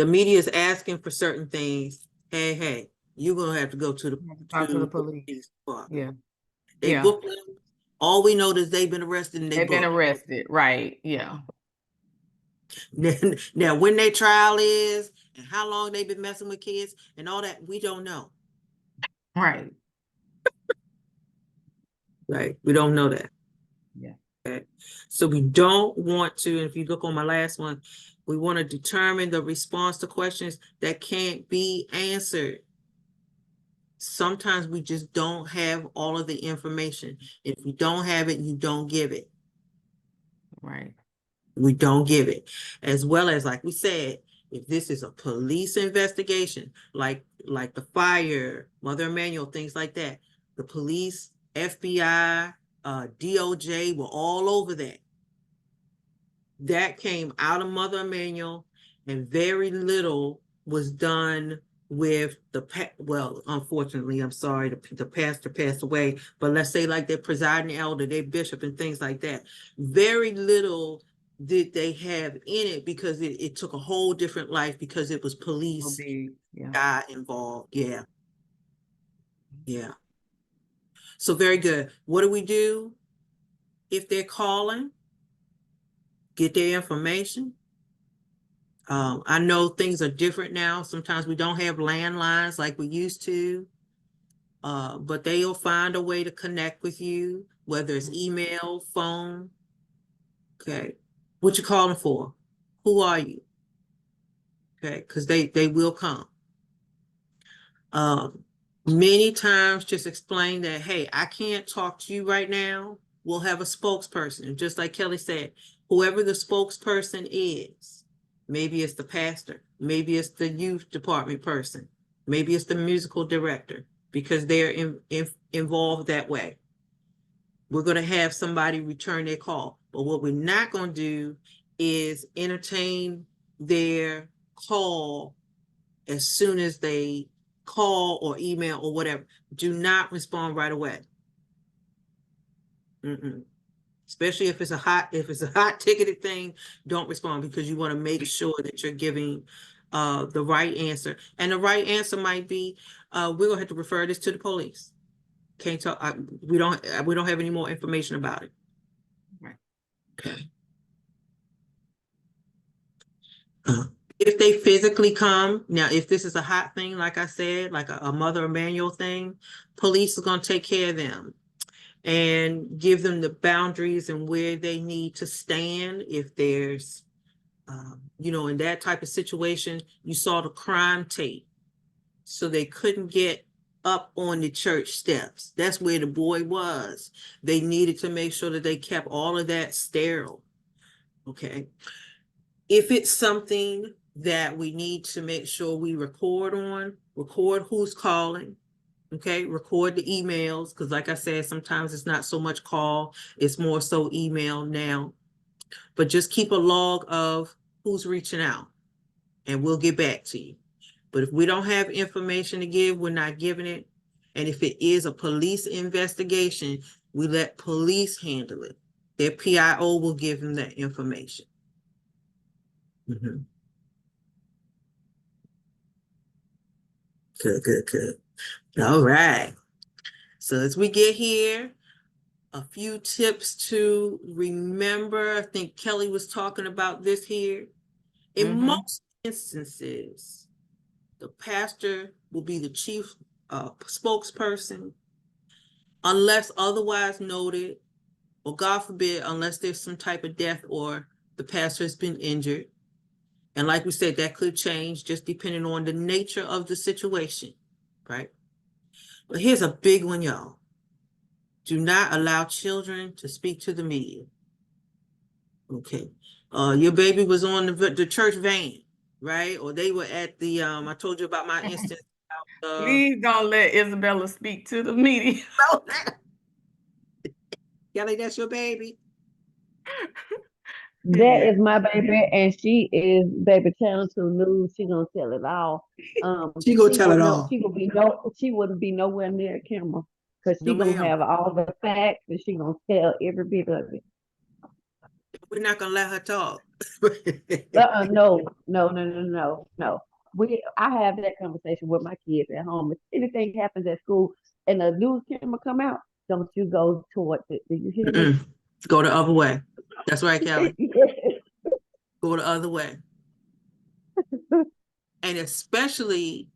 media is asking for certain things, hey, you're gonna have to go to the Talk to the police. department. Yeah. They Yeah. booked them. All we know is they've been arrested and They've been booked. arrested. Right. Yeah. Now, when their trial is and how long they've been messing with kids and all that, we don't know. Right. Right. We don't know that. Yeah. Okay. So we don't want to, and if you look on my last one, we want to determine the response to questions that can't be answered. Sometimes we just don't have all of the information. If you don't have it, you don't give it. Right. We don't give it. As well as, like we said, if this is a police investigation, like the fire, Mother Emanuel, things like that, the police, FBI, DOJ were all over that. That came out of Mother Emanuel, and very little was done with well, unfortunately, I'm sorry, the pastor passed away, but let's say like their presiding elder, their bishop and things like that. Very little did they have in it because it took a whole different life because it was police guy involved. Yeah. Yeah. So very good. What do we do if they're calling? Get their information. I know things are different now. Sometimes we don't have landlines like we used to, but they'll find a way to connect with you, whether it's email, phone. Okay. What you calling for? Who are you? Okay, because they will come. Many times just explain that, hey, I can't talk to you right now. We'll have a spokesperson. Just like Kelly said, whoever the spokesperson is, maybe it's the pastor, maybe it's the youth department person, maybe it's the musical director, because they're involved that way. We're going to have somebody return their call. But what we're not going to do is entertain their call as soon as they call or email or whatever. Do not respond right away. Especially if it's a hot ticketed thing, don't respond, because you want to make sure that you're giving the right answer. And the right answer might be, we're gonna have to refer this to the police. Can't talk. We don't have any more information about it. Right. Okay. If they physically come, now, if this is a hot thing, like I said, like a Mother Emanuel thing, police are going to take care of them and give them the boundaries and where they need to stand. If there's, in that type of situation, you saw the crime tape. So they couldn't get up on the church steps. That's where the boy was. They needed to make sure that they kept all of that sterile. Okay. If it's something that we need to make sure we record who's calling, okay, record the emails, because like I said, sometimes it's not so much call, it's more so email now. But just keep a log of who's reaching out, and we'll get back to you. But if we don't have information to give, we're not giving it. And if it is a police investigation, we let police handle it. Their PIO will give them that information. Good. All right. So as we get here, a few tips to remember. I think Kelly was talking about this here. In most instances, the pastor will be the chief spokesperson, unless otherwise noted, or God forbid, unless there's some type of death or the pastor has been injured. And like we said, that could change just depending on the nature of the situation, right? But here's a big one, y'all. Do not allow children to speak to the media. Okay. Your baby was on the church van, right? Or they were at the, I told you about my instance. Please don't let Isabella speak to the media. Kelly, that's your baby. That is my baby, and she is baby Channel 2 News. She gonna tell it all. She gonna tell it all. She wouldn't be nowhere near a camera, because she No, gonna ma'am. have all the facts, and she gonna tell every bit of it. We're not gonna let her talk. No. I have that conversation with my kids at home. If anything happens at school and the news camera come out, don't you go towards it. Do you hear me? Go the other way. That's right, Kelly. Go the other way. And especially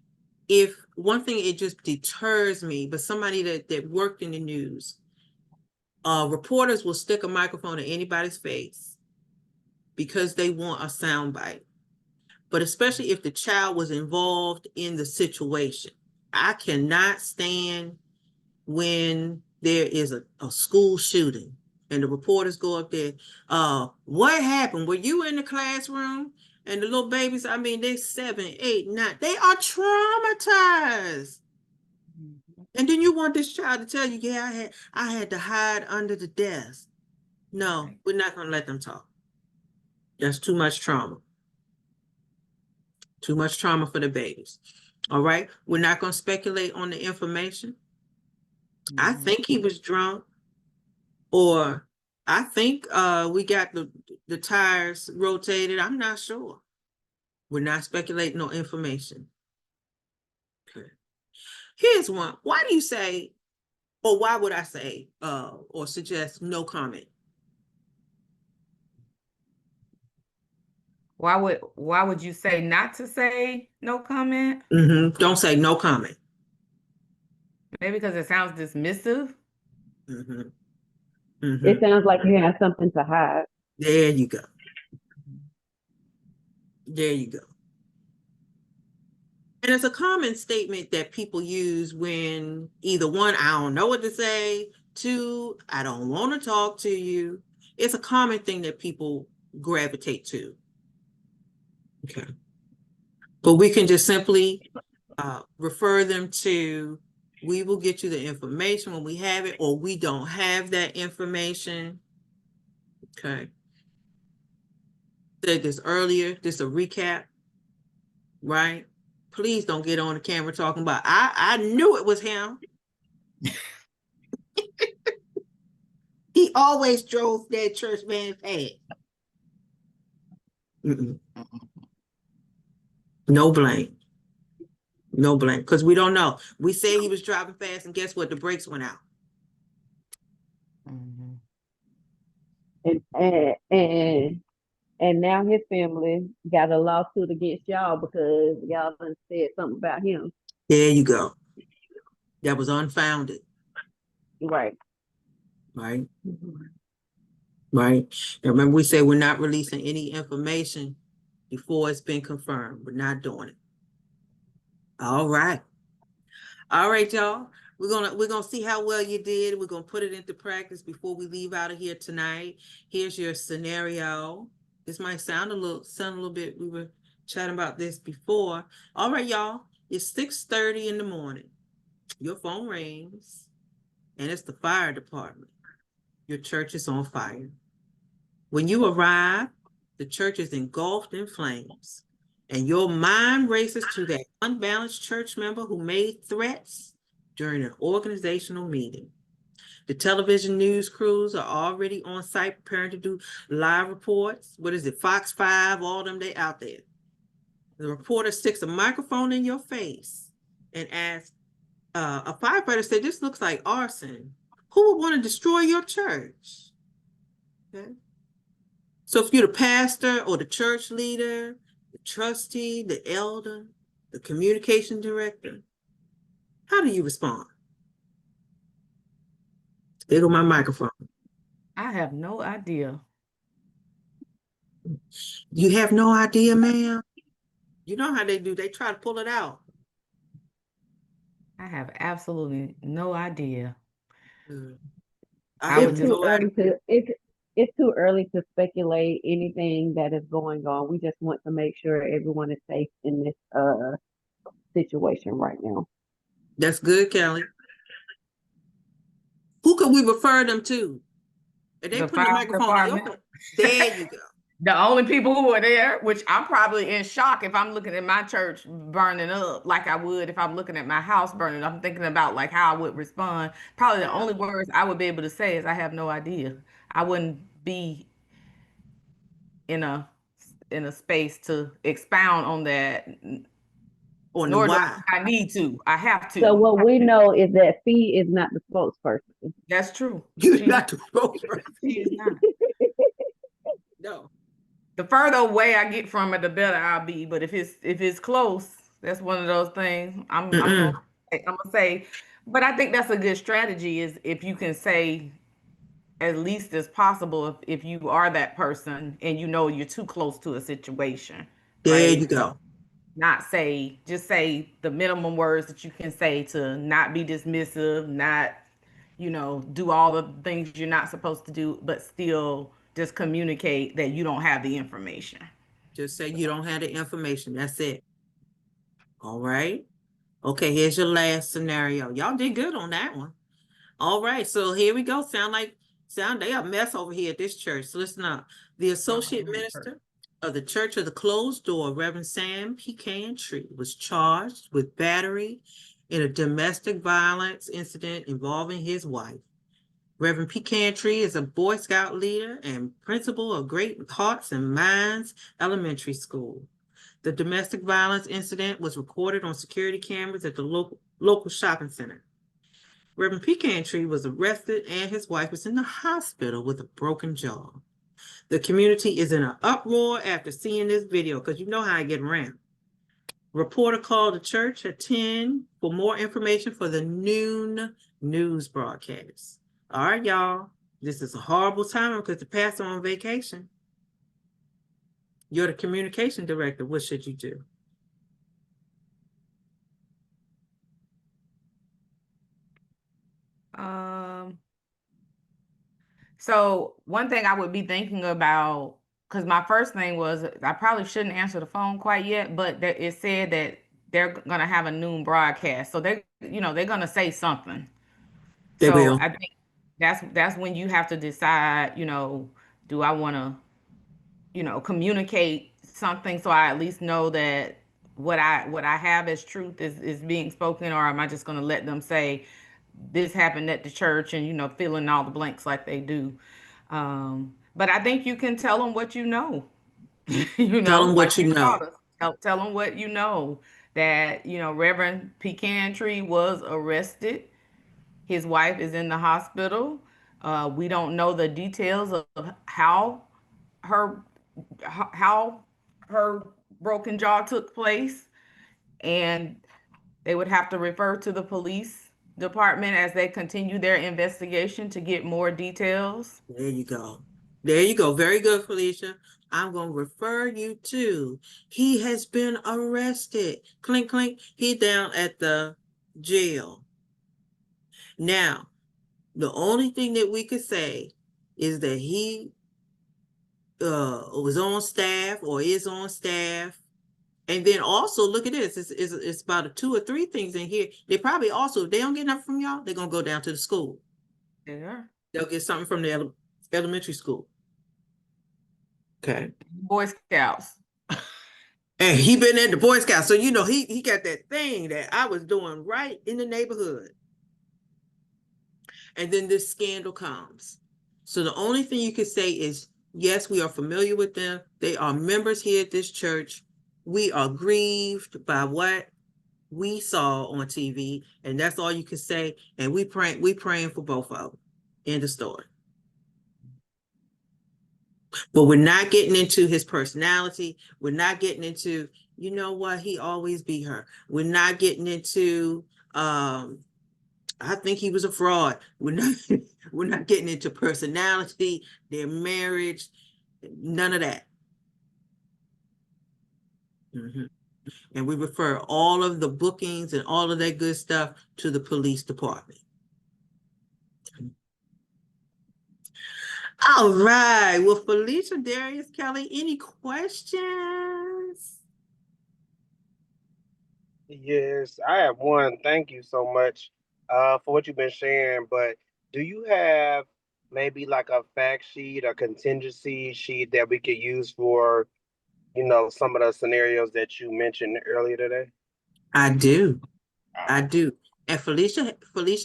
if one thing, it just deters me, but somebody that worked in the news, reporters will stick a microphone in anybody's face because they want a soundbite. But especially if the child was involved in the situation. I cannot stand when there is a school shooting and the reporters go up there. What happened? Were you in the classroom? And the little babies, I mean, they're 7, 8, 9. They are traumatized. And then you want this child to tell you, yeah, I had to hide under the desk. No, we're not going to let them talk. That's too much trauma. Too much trauma for the babies. All right. We're not going to speculate on the information. I think he was drunk, or I think we got the tires rotated. I'm not sure. We're not speculating on information. Okay. Here's one. Why do you say, or why would I say, or suggest no comment? Why would you say not to say no comment? Don't say no comment. Maybe because it sounds dismissive. It sounds like you have something to hide. There you go. There you go. And it's a common statement that people use when either one, I don't know what to say, two, I don't want to talk to you. It's a common thing that people gravitate to. Okay. But we can just simply refer them to, we will get you the information when we have it, or we don't have that information. Okay. Said this earlier, just a recap, right? Please don't get on the camera talking about, I knew it was him. He always drove that church van past. No blame. No blame, because we don't know. We say he was driving fast, and guess what? The brakes went out. And now his family got a lawsuit against y'all because y'all done said something about him. There you go. That was unfounded. Right. Right. Right. And remember, we say we're not releasing any information before it's been confirmed. We're not doing it. All right. All right, y'all. We're gonna see how well you did. We're gonna put it into practice before we leave out of here tonight. Here's your scenario. This might sound a little bit, we were chatting about this before. All right, y'all. It's 6:30 in the morning. Your phone rings, and it's the fire department. Your church is on fire. When you arrive, the church is engulfed in flames, and your mind races to that unbalanced church member who made threats during an organizational meeting. The television news crews are already on site preparing to do live reports. What is it? Fox 5, all them, they out there. The reporter sticks a microphone in your face and asks, a firefighter said, this looks like arson. Who would want to destroy your church? Okay. So if you're the pastor or the church leader, the trustee, the elder, the communication director, how do you respond? There go my microphone. I have no idea. You have no idea, ma'am? You know how they do. They try to pull it out. I have absolutely no idea. It's too early to speculate anything that is going on. We just want to make sure everyone is safe in this situation right now. That's good, Kelly. Who could we refer them to? If they put the microphone on, there you go. The only people who are there, which I'm probably in shock if I'm looking at my church burning up, like I would if I'm looking at my house burning. I'm thinking about like how I would respond. Probably the only words I would be able to say is I have no idea. I wouldn't be in a space to expound on that. on the Nor do why. I need to. I have to. So what we know is that Fee is not the spokesperson. That's true. You're not the spokesperson. She is not. No. The further away I get from it, the better I'll be. But if it's close, that's one of those things. I'm gonna say, but I think that's a good strategy is if you can say as least as possible if you are that person and you know you're too close to a situation. There Right? you go. Not say, just say the minimum words that you can say to not be dismissive, not, do all the things you're not supposed to do, but still just communicate that you don't have the information. Just say you don't have the information. That's it. All right. Okay, here's your last scenario. Y'all did good on that one. All right, so here we go. They a mess over here at this church. So listen up. The associate minister of the Church of the Closed Door, Reverend Sam Pecan Tree, was charged with battery in a domestic violence incident involving his wife. Reverend Pecan Tree is a Boy Scout leader and principal of Great Hearts and Minds Elementary School. The domestic violence incident was recorded on security cameras at the local shopping center. Reverend Pecan Tree was arrested and his wife was in the hospital with a broken jaw. The community is in an uproar after seeing this video because you know how I get around. Reporter called the church at 10 for more information for the noon news broadcast. All right, y'all. This is a horrible time because the pastor on vacation. You're the communication director. What should you do? So one thing I would be thinking about, because my first thing was I probably shouldn't answer the phone quite yet, but it said that they're gonna have a noon broadcast, so they're gonna say something. They So will. I think that's when you have to decide, do I want to, communicate something so I at least know that what I have as truth is being spoken, or am I just gonna let them say this happened at the church and fill in all the blanks like they do. But I think you can tell them what you know. Tell them what like you know. taught us. Tell them what you know, that Reverend Pecan Tree was arrested. His wife is in the hospital. We don't know the details of her how her broken jaw took place, and they would have to refer to the police department as they continue their investigation to get more details. There you go. There you go. Very good, Felicia. I'm going to refer you to, he has been arrested. Clink, clink. He down at the jail. Now, the only thing that we could say is that he was on staff or is on staff. And then also look at this. It's about 2 or 3 things in here. They probably also, if they don't get nothing from y'all, they're going to go down to the school. Yeah. They'll get something from the elementary school. Okay. Boy Scouts. And he been at the Boy Scouts. So, he got that thing that I was doing right in the neighborhood. And then this scandal comes. So the only thing you could say is, yes, we are familiar with them. They are members here at this church. We are grieved by what we saw on TV. And that's all you can say. And we praying for both of them. End of story. But we're not getting into his personality. We're not getting into, you know what, he always beat her. We're not getting into, I think he was a fraud. We're not getting into personality, their marriage, none of that. And we refer all of the bookings and all of that good stuff to the police department. All right. Well, Felicia, Darius, Kelly, any questions? Yes, I have one. Thank you so much for what you've been sharing. But do you have maybe like a fact sheet, a contingency sheet that we could use for, some of the scenarios that you mentioned earlier today? I do. And Felicia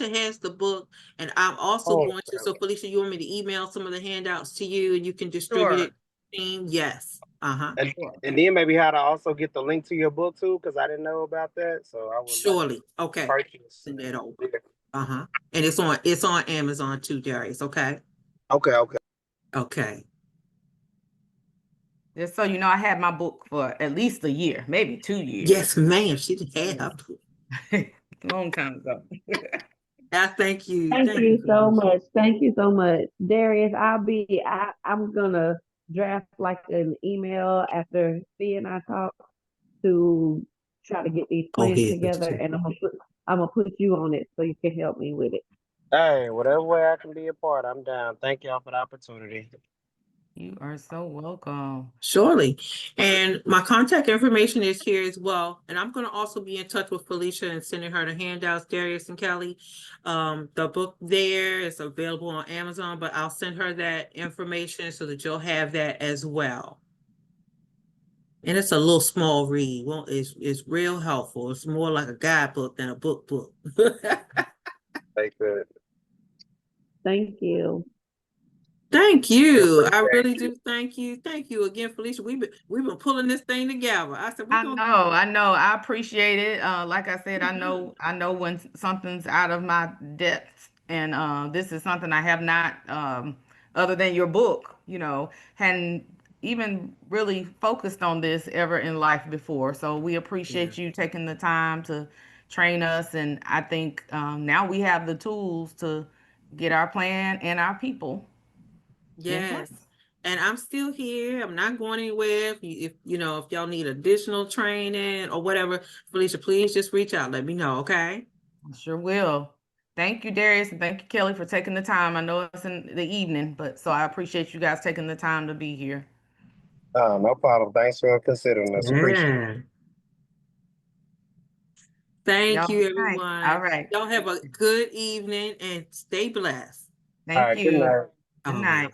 has the book, and I'm also going to. So Felicia, you want me to email some of the handouts to you, and you can distribute it to the team? Yes. Uh-huh. And then maybe how to also get the link to your book too, because I didn't know about that. So I would Surely. Okay. purchase. Send that over. Uh-huh. And it's on Amazon too, Darius. Okay. Okay. Okay. Just so you know, I had my book for at least a year, maybe 2 years. Yes, ma'am. She had her book. Long time ago. I thank you. Thank you so Felicia. much. Thank you so much. Darius, I'm gonna draft like an email after Fee and I talk to try to get these Go plans ahead. together, and I'm gonna put you on it so you can help me with it. Hey, whatever way I can be a part, I'm down. Thank y'all for the opportunity. You are so welcome. Surely. And my contact information is here as well. And I'm going to also be in touch with Felicia and sending her the handouts, Darius and Kelly. The book there is available on Amazon, but I'll send her that information so that you'll have that as well. And it's a little small read. Well, it's real helpful. It's more like a guidebook than a book. Thank you. Thank you. Thank you. I really do. Thank you. Thank you again, Felicia. We've been pulling this thing together. I said I know. I appreciate it. Like I said, I know when something's out of my depth, and this is something I have not, other than your book, hadn't even really focused on this ever in life before. So we appreciate you taking the time to train us, and I think now we have the tools to get our plan and our people. Yes. And I'm still here. I'm not going anywhere. If y'all need additional training or whatever, Felicia, please just reach out. Let me know, okay? I sure will. Thank you, Darius, and thank you, Kelly, for taking the time. I know it's in the evening, but so I appreciate you guys taking the time to be here. No problem. Thanks for considering us. Appreciate it. Thank you, Y'all be nice. everyone. All right. Y'all have a good evening and stay blessed. Thank you. Good night. Good night.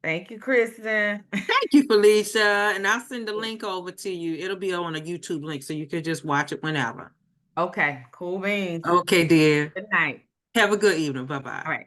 Thank you, Kristen. Thank you, Felicia. And I'll send the link over to you. It'll be on a YouTube link, so you can just watch it whenever. Okay, cool beans. Okay, dear. Good night. Have a good evening. Bye-bye. All right.